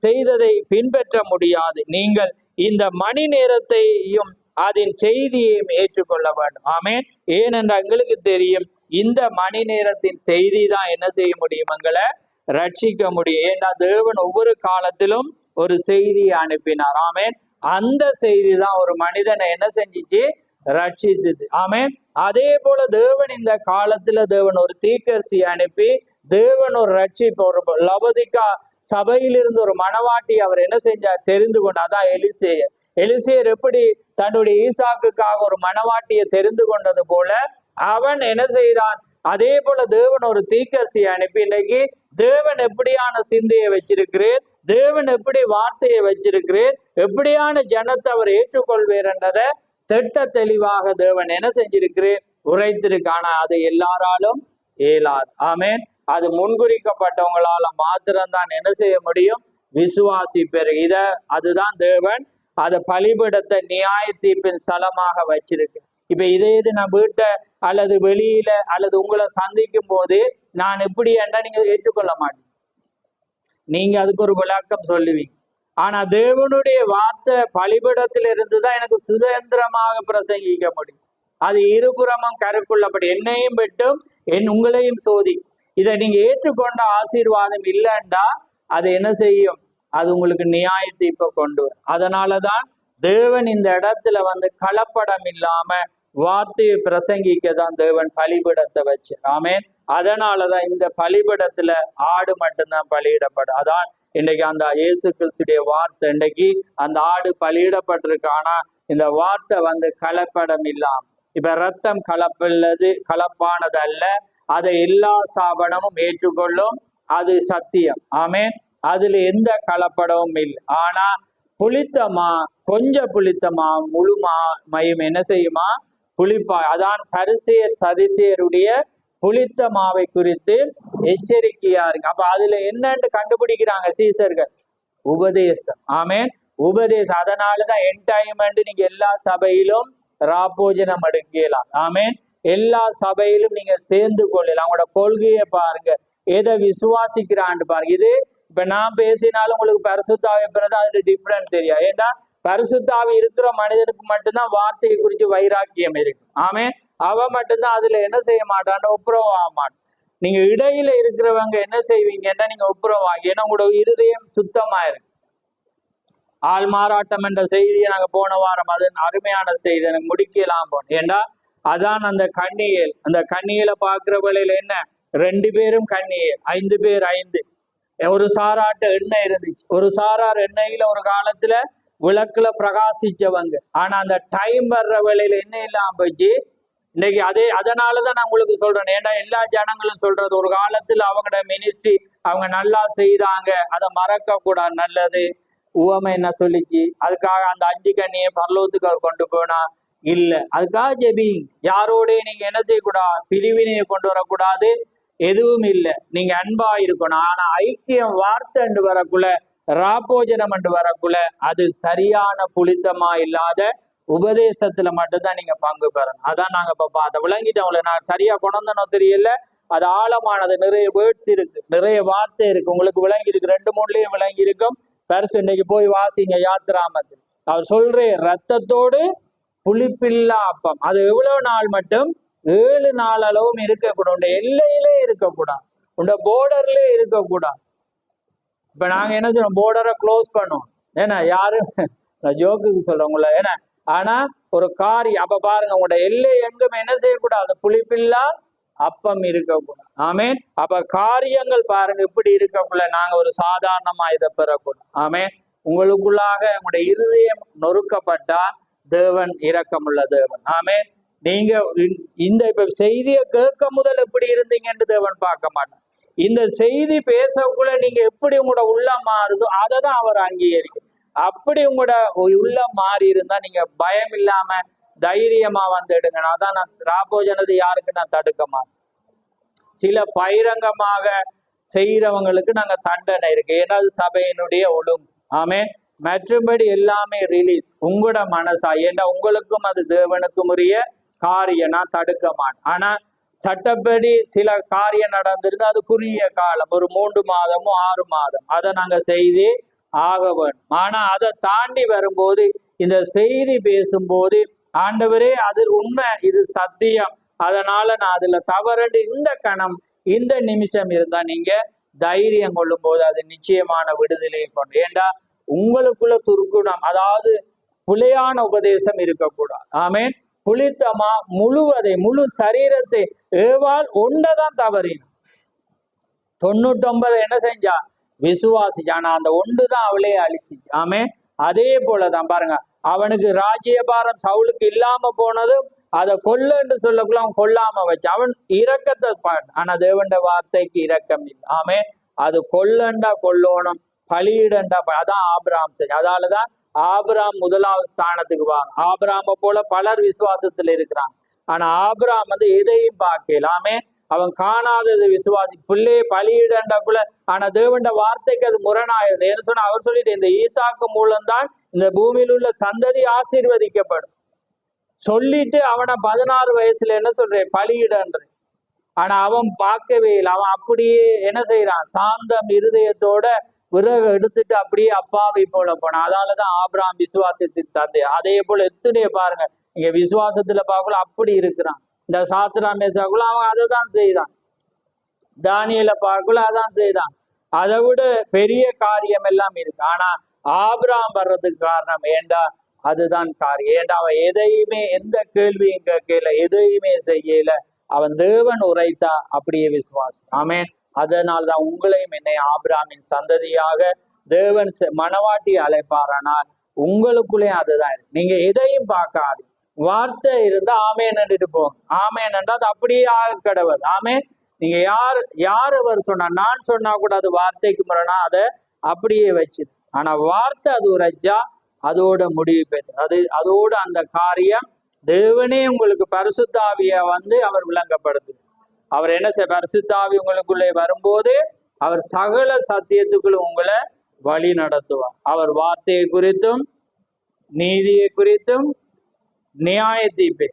செய்ததை பின்பற்ற முடியாது. நீங்கள் இந்த மணி நேரத்தையும் அதன் செய்தியையும் ஏற்றுக்கொள்ள வேண்டும். ஆமேன். ஏனென்றால் எங்களுக்கு தெரியும் இந்த மணி நேரத்தின் செய்தி தான் என்ன செய்ய முடியும், எங்களை ரட்சிக்க முடியும். ஏன்னா தேவன் ஒவ்வொரு காலத்திலும் ஒரு செய்தியை அனுப்பினார். ஆமேன். அந்த செய்தி தான் ஒரு மனிதனை என்ன செஞ்சிச்சு? ரட்சித்தது. ஆமேன். அதே போல தேவன் இந்த காலத்துல தேவன் ஒரு தீர்க்கதரிசியை அனுப்பி தேவன் ஒரு ரட்சிப்பு, ஒரு லவோதிக்கா சபையிலிருந்து ஒரு மணவாட்டி அவர் என்ன செஞ்சார்? தெரிந்து கொண்டார். அதான் எலிசேயர் எப்படி தன்னுடைய ஈசாக்குக்காக ஒரு மணவாட்டியை தெரிந்து கொண்டது போல அவன் என்ன செய்கிறான்? அதே போல தேவன் ஒரு தீர்க்கதரிசியை அனுப்பி இன்னைக்கு தேவன் எப்படியான சிந்தையை வச்சிருக்கிறேன், தேவன் எப்படி வார்த்தையை வச்சிருக்கிறேன், எப்படியான ஜனத்தை அவர் ஏற்றுக்கொள்வேர் என்றதை திட்ட தெளிவாக தேவன் என்ன செஞ்சிருக்கிறேன்? உரைத்திருக்கான. அது எல்லாராலும் இயலாது. ஆமேன். அது முன்குறிக்கப்பட்டவங்களால மாத்திரம்தான் என்ன செய்ய முடியும்? விசுவாசி பெரு. அதுதான் தேவன் அதை பலிபீடத்தை நியாய தீர்ப்பின் ஸ்தலமாக வச்சிருக்கு. இப்ப இதே இது நான் வீட்டை அல்லது வெளியில அல்லது உங்களை சந்திக்கும் போது நான் இப்படி என்றா நீங்க ஏற்றுக்கொள்ள மாட்டீங்க. நீங்க அதுக்கு ஒரு விளக்கம் சொல்லுவீங்க. ஆனா தேவனுடைய வார்த்தை பலிபீடத்தில் இருந்துதான் எனக்கு சுதந்திரமாக பிரசங்கிக்க முடியும். அது இருபுறமும் கருக்குள்ளப்படி என்னையும் விட்டும் உங்களையும் சோதி. இதை நீங்க ஏற்றுக்கொண்ட ஆசீர்வாதம் இல்லைண்டா அது என்ன செய்யும்? அது உங்களுக்கு நியாய தீர்ப்பை கொண்டு வரும். அதனாலதான் தேவன் இந்த இடத்துல கலப்படம் இல்லாம வார்த்தையை பிரசங்கிக்க தான் தேவன் பலிபீடத்தை வச்சு. ஆமேன். அதனாலதான் இந்த பலிபீடத்துல ஆடு மட்டும்தான் பலியிடப்படும். அதான் இன்னைக்கு அந்த இயேசு கிறிஸ்துடைய வார்த்தை இன்னைக்கு அந்த ஆடு பலியிடப்பட்டிருக்கு. ஆனா இந்த வார்த்தை கலப்படம் இல்லாம, இப்ப ரத்தம் கலப்பானது அல்ல, அதை எல்லா ஸ்தாபனமும் ஏற்றுக்கொள்ளும். அது சத்தியம். ஆமேன். அதுல எந்த கலப்படமும் இல்லை. ஆனா புளித்தமா, கொஞ்சம் புளித்தமா, முழுமையும் என்ன செய்யுமா? புளிப்பா. அதான் பரிசேயர் சதுசேயருடைய புளித்த மாவை குறித்து எச்சரிக்கையா இருக்கு. அப்ப அதுல என்னன்னு கண்டுபிடிக்கிறாங்க சீசர்கள்? உபதேசம். ஆமேன். உபதேசம். அதனாலதான் என்டைமெண்ட் நீங்க எல்லா சபையிலும் ராப்போஜனம் எடுக்கலாம். ஆமேன். எல்லா சபையிலும் நீங்க சேர்ந்து கொள்ளலாம். அவங்களோட கொள்கையை பாருங்க, எதை விசுவாசிக்கிறான்னு பாருங்க. இது இப்ப நான் பேசினாலும் உங்களுக்கு பரிசுத்தாவை பிறகு அதுல டிஃபரன்ஸ் தெரியாது. ஏன்னா பரிசுத்தாவி இருக்கிற மனிதனுக்கு மட்டும்தான் வார்த்தையை குறித்து வைராக்கியம் இருக்கு. ஆமேன். அவன் மட்டும்தான் அதுல என்ன செய்ய மாட்டான்னு ஒப்புரவு ஆக மாட்டான். நீங்க இடையில இருக்கிறவங்க என்ன செய்வீங்கன்னா நீங்க ஒப்புரவாகி, ஏன்னா உங்களோட இருதயம் சுத்தமா இருக்கு. ஆள் மாறாட்டம் என்ற செய்தியை நாங்க போன வாரம், அது அருமையான செய்தி, எனக்கு முடிக்கலாம் போனோம். ஏண்டா அதான் அந்த கண்ணியலை பார்க்கிற வேளையில என்ன 2 பேரும் கண்ணியல், 5 பேர் 5. ஒரு சாராட்ட எண்ணெய் இருந்துச்சு. ஒரு சாரார் எண்ணெயில ஒரு காலத்துல விளக்குல பிரகாசிச்சவங்க. ஆனா அந்த டைம் வர்ற வேளையில என்ன இல்லாம போச்சு. இன்னைக்கு அதனாலதான் நான் உங்களுக்கு சொல்றேன். ஏன்னா எல்லா ஜனங்களும் சொல்றது, ஒரு காலத்துல அவங்களோட மினிஸ்ட்ரி அவங்க நல்லா செய்தாங்க, அதை மறக்க கூடாது. நல்லது உவமை என்ன சொல்லிச்சு? அதுக்காக அந்த 5 கண்ணியை பரலோகத்துக்கு அவர் கொண்டு போனா இல்ல. அதுக்காக ஜெபி. யாரோட நீங்க என்ன செய்யக்கூடாது? பிரிவினையை கொண்டு வரக்கூடாது. எதுவும் இல்லை. நீங்க அன்பா இருக்கணும். ஆனா ஐக்கியம் வார்த்தை என்று வரக்குள்ள, ராப்போஜனம் என்று வரக்குள்ள, அது சரியான புளித்தமா இல்லாத உபதேசத்துல மட்டும்தான் நீங்க பங்கு பெறணும். அதான் நாங்க இப்ப பார்த்த விளங்கிட்டவங்களை நான் சரியா கொண்டனோ தெரியல. அது ஆழமானது, நிறைய வேர்ட்ஸ் இருக்கு, நிறைய வார்த்தை இருக்கு, உங்களுக்கு விளங்கி இருக்கு, 2-3லயும் விளங்கி இருக்கும். பரிசு இன்னைக்கு போய் வாசிங்க யாத்திராமத்தில். அவர் சொல்ற ரத்தத்தோடு புளிப்பில்லா அப்பம், அது எவ்வளவு நாள் மட்டும்? 7 நாள் அளவும் இருக்கக்கூடாது. உண்ட எல்லையிலே இருக்கக்கூடாது, உண்ட போர்டர்ல இருக்கக்கூடாது. இப்ப நாங்க என்ன சொல்றோம், போர்டரை க்ளோஸ் பண்ணுவோம். ஏன்னா யாரும் ஜோக்குக்கு சொல்றவங்கள, ஏன்னா ஆனா ஒரு காரியம் அப்ப பாருங்க, உங்களோட எல்லை எங்கும் என்ன செய்யக்கூடாது? புளிப்பில்லா அப்பம் இருக்கக்கூடாது. ஆமேன். அப்ப காரியங்கள் பாருங்க இப்படி இருக்கக்குள்ள நாங்க ஒரு சாதாரணமா இதை பெறக்கூடாது. ஆமேன். உங்களுக்குள்ளாக உங்களுடைய இருதயம் நொறுக்கப்பட்டா தேவன் இரக்கமுள்ள தேவன். ஆமேன். நீங்க இந்த இப்ப செய்தியை கேட்க முதல் எப்படி இருந்தீங்கன்னு தேவன் பார்க்க மாட்டான். இந்த செய்தி பேசக்குள்ள நீங்க எப்படி உங்களோட உள்ளம் மாறுதோ அதை தான் அவர் அங்கீகரிக்கும். அப்படி உங்களோட உள்ளம் மாறி இருந்தா நீங்க பயம் இல்லாம தைரியமா வந்து எடுங்க. அதான் நான் ராபோஜனது யாருக்கு நான் தடுக்க மாட்டேன். சில பகிரங்கமாக செய்யறவங்களுக்கு நாங்க தண்டனை இருக்கு, ஏன்னா அது சபையினுடைய ஒழுங்கு. ஆமே. மற்றபடி எல்லாமே ரிலீஸ் உங்களோட மனசா, ஏன்னா உங்களுக்கும் அது தேவனுக்கும் உரிய காரியம், நான் தடுக்க மாட்டேன். ஆனா சட்டப்படி சில காரியம் நடந்திருந்து அது குறுகிய காலம், ஒரு 3 மாதமோ 6 மாதம், அதை நாங்க செய்து ஆக வேண்டும். ஆனா அதை தாண்டி வரும்போது இந்த செய்தி பேசும்போது ஆண்டவரே அது உண்மை, இது சத்தியம், அதனால நான் அதுல தவறண்டு இந்த கணம் இந்த நிமிஷம் இருந்தா நீங்க தைரியம் கொள்ளும் போது அது நிச்சயமான விடுதலையை கொண்டு. ஏண்டா உங்களுக்குள்ள துர்க்குணம், அதாவது புலையான உபதேசம் இருக்கக்கூடாது. ஆமேன். புளித்தமா முழு சரீரத்தை ஏவாள் ஒன்றதான் தவறின, 99 என்ன செஞ்சா? விசுவாசிச்சா. ஆனா அந்த ஒன்றுதான் அவளே அழிச்சிச்சு. ஆமே. அதே போலதான் பாருங்க, அவனுக்கு ராஜ்யபாரம் சவுலுக்கு இல்லாம போனதும் அதை கொல்லுன்னு சொல்லக்குள்ள அவன் கொல்லாம வச்சு அவன் இரக்கத்தை ஆனா தேவண்ட வார்த்தைக்கு இரக்கம் இல்லை. ஆமே. அது கொல்லண்டா கொல்லணும், பலியிடண்டா, அதான் ஆபிரகாம் செஞ்சு. அதாலதான் ஆபிரகாம் முதலாவது ஸ்தானத்துக்கு வாங்க. ஆபிரகாமை போல பலர் விசுவாசத்துல இருக்கிறாங்க. ஆனா ஆபிரகாம் வந்து எதையும் பார்க்கல. ஆமே. அவன் காணாதது விசுவாசி, பிள்ளையை பலியிடண்டாக்குள்ள, ஆனா தேவண்ட வார்த்தைக்கு அது முரணாயிருது. என்ன சொன்னா அவர் சொல்லிட்டு, இந்த ஈசாக்கு மூலம்தான் இந்த பூமியில் உள்ள சந்ததி ஆசீர்வதிக்கப்படும் சொல்லிட்டு அவனை 16 வயசுல என்ன சொல்றேன், பலியிடன்ற. ஆனா அவன் பார்க்கவே இல்லை. அவன் அப்படியே என்ன செய்யறான், சாந்தம் இருதயத்தோட விறகு எடுத்துட்டு அப்படியே அப்பாவை போல போனான். அதாலதான் ஆபிரகாம் விசுவாசத்தின் தந்தை. அதே போல எத்தனைய பாருங்க, நீங்க விசுவாசத்துல பார்க்கல அப்படி இருக்கிறான். இந்த சாத்திரா மேசாக்குள்ள அவன் அதை தான் செய்தான், தானியேல பார்க்கல அதான் செய்தான். அதை விட பெரிய காரியம் எல்லாம் இருக்கு. ஆனா ஆபிரகாம் வர்றதுக்கு காரணம் ஏண்டா, அதுதான் காரியம். ஏண்டா அவன் எதையுமே எந்த கேள்வியும் கேட்கல, எதையுமே செய்யல, அவன் தேவன் உரைத்தா அப்படியே விசுவாசம். ஆமேன். அதனால்தான் உங்களையும் என்னை ஆபிரகாமின் சந்ததியாக தேவன் மனவாட்டி அழைப்பாரானால் உங்களுக்குள்ளே அதுதான். நீங்க எதையும் பார்க்காது, வார்த்தை இருந்தா ஆமேன் என்றுட்டு போங்க. ஆமேன் என்றால் அது அப்படியே ஆக கடவுள். ஆமேன். நீங்க யார் அவர் சொன்னா, நான் சொன்னா கூட அது வார்த்தைக்கு முரணா அதை அப்படியே வச்சு. ஆனா வார்த்தை அது உரைச்சா அதோட முடிவு பெற்று அதோட அந்த காரியம் தேவனே உங்களுக்கு பரிசுத்தாவிய வந்து அவர் விளங்கப்படுத்து. அவர் என்ன செய்ய, பரிசுத்தாவி உங்களுக்குள்ளே வரும்போது அவர் சகல சத்தியத்துக்குள்ள உங்களை வழி நடத்துவார். அவர் வார்த்தையை குறித்தும் நீதியை குறித்தும் நியாய தீர்ப்பை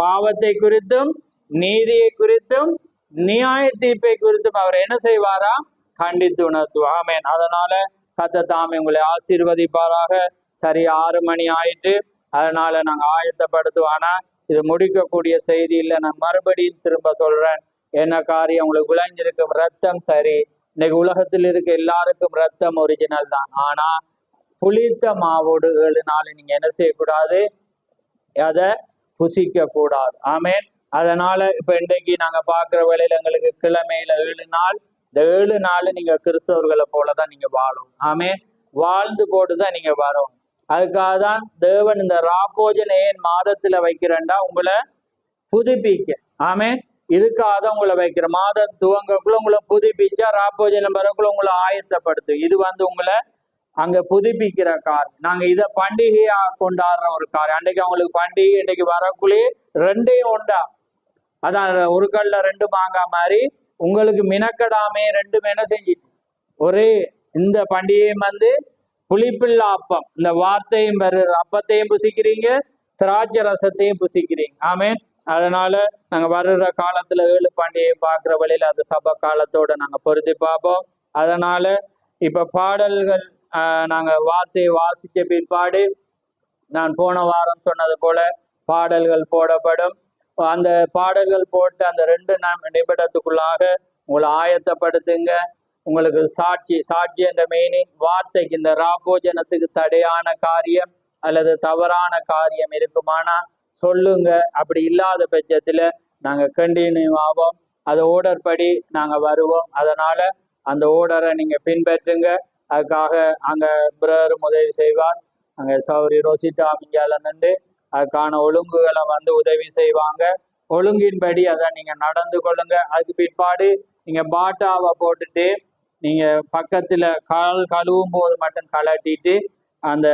பாவத்தை குறித்தும் நீதியை குறித்தும் நியாய தீர்ப்பை குறித்தும் அவர் என்ன செய்வாரா, கண்டித்து உணர்த்துவார். ஆமேன். அதனால கர்த்தர் தாமே உங்களை ஆசீர்வதிப்பாராக. சரி 6 மணி ஆயிட்டு, அதனால நாங்க ஆயத்தப்படுத்துவோம். ஆனா இது முடிக்கக்கூடிய செய்தி இல்லை, நான் மறுபடியும் திரும்ப சொல்றேன். என்ன காரியம் உங்களுக்கு விளைஞ்சிருக்கும், ரத்தம் சரி, இன்னைக்கு உலகத்தில் இருக்க எல்லாருக்கும் ரத்தம் ஒரிஜினல் தான். ஆனா புளித்த மாவோடு 7 நாள் நீங்க என்ன செய்யக்கூடாது, அதை புசிக்க கூடாது. ஆமேன். அதனால இப்ப இன்றைக்கு நாங்க பாக்குற வேளையில எங்களுக்கு கிழமையில 7 நாள், இந்த 7 நாள் நீங்க கிறிஸ்தவர்களை போலதான் நீங்க வாழும். ஆமேன். வாழ்ந்து போட்டுதான் நீங்க வரும். அதுக்காக தான் தேவன் இந்த ராபோஜன் ஏன் மாதத்துல வைக்கிறேன்டா, உங்களை புதுப்பிக்க. ஆமேன். இதுக்காக தான் உங்களை வைக்கிற. மாதம் துவங்கக்குள்ள உங்களை புதுப்பிச்சா ராபோஜனம் வரக்குள்ள உங்களை ஆயத்தப்படுத்து. இது வந்து உங்களை அங்க புதுப்பிக்கிற காரியம். நாங்க இதை பண்டிகையா கொண்டாடுற ஒரு காரியம். அன்றைக்கு அவங்களுக்கு பண்டிகை, இன்றைக்கு வரக்குள்ளேயே 2 உண்டா, அதான் ஒரு கல்ல 2 மாங்காய் மாதிரி உங்களுக்கு மினக்கடாமே 2 என்ன செஞ்சிட்டு ஒரே இந்த பண்டிகையும் வந்து புளிப்பில்லா அப்பம், இந்த வார்த்தையும் வருது, அப்பத்தையும் புசிக்கிறீங்க, திராட்சை ரசத்தையும் புசிக்கிறீங்க. ஆமேன். அதனால நாங்க வர்ற காலத்துல 7 பண்டிகையை பார்க்குற வழியில அந்த சபை காலத்தோட நாங்க பொருத்தி பார்ப்போம். அதனால இப்ப பாடல்கள் நாங்க வார்த்தையை வாசிக்க பிற்பாடு நான் போன வாரம் சொன்னது போல பாடல்கள் போடப்படும். அந்த பாடல்கள் போட்டு அந்த 2 நிமிடத்துக்குள்ளாக உங்களை ஆயத்தப்படுத்துங்க. உங்களுக்கு சாட்சி என்ற மீனிங் வார்த்தைக்கு இந்த ராபோஜனத்துக்கு தடையான காரியம் அல்லது தவறான காரியம் இருக்குமானா சொல்லுங்க. அப்படி இல்லாத பட்சத்துல நாங்க கண்டினியூ ஆவோம். அது ஓர்டர் படி நாங்க வருவோம். அதனால அந்த ஓர்டரை நீங்க பின்பற்றுங்க. அதுக்காக அங்க பிரதரும் உதவி செய்வார். அங்க சௌரி ரோசிட்டா மிஞ்சால நின்று அதுக்கான ஒழுங்குகளை வந்து உதவி செய்வாங்க. ஒழுங்கின்படி அதை நீங்க நடந்து கொள்ளுங்க. அதுக்கு பிற்பாடு நீங்க பாட்டாவை போட்டுட்டு நீங்க பக்கத்துல கால் கழுவும் போது மட்டும் கலட்டிட்டு அந்த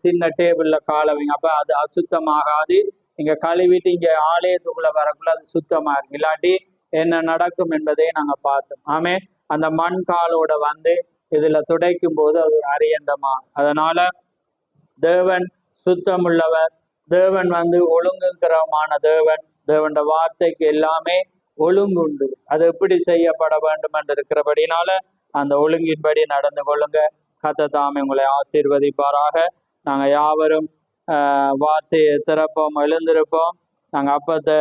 சின்ன டேபிள்ல காலை வைங்க. அப்ப அது அசுத்தமாகாது. நீங்க கழுவிட்டு இங்க ஆலயத்துக்குள்ள வரக்குள்ள அது சுத்தமா இருக்கு. இல்லாட்டி என்ன நடக்கும் என்பதை நாங்க பார்த்தோம். ஆமே, அந்த மண் காலோட வந்து இதுல துடைக்கும் போது அது ஒரு அரியண்டமா. அதனால தேவன் சுத்தமுள்ளவர். தேவன் வந்து ஒழுங்குக்கிறமான தேவன். தேவன் வார்த்தைக்கு எல்லாமே ஒழுங்குண்டு. அது எப்படி செய்யப்பட வேண்டும் என்று இருக்கிறபடினால அந்த ஒழுங்கின்படி நடந்து கொள்ளுங்க. கர்த்தர் தாமே உங்களை ஆசீர்வதிப்பாராக. நாங்க யாவரும் வார்த்தையை திறப்போம், எழுந்திருப்போம். நாங்க அப்பத்தை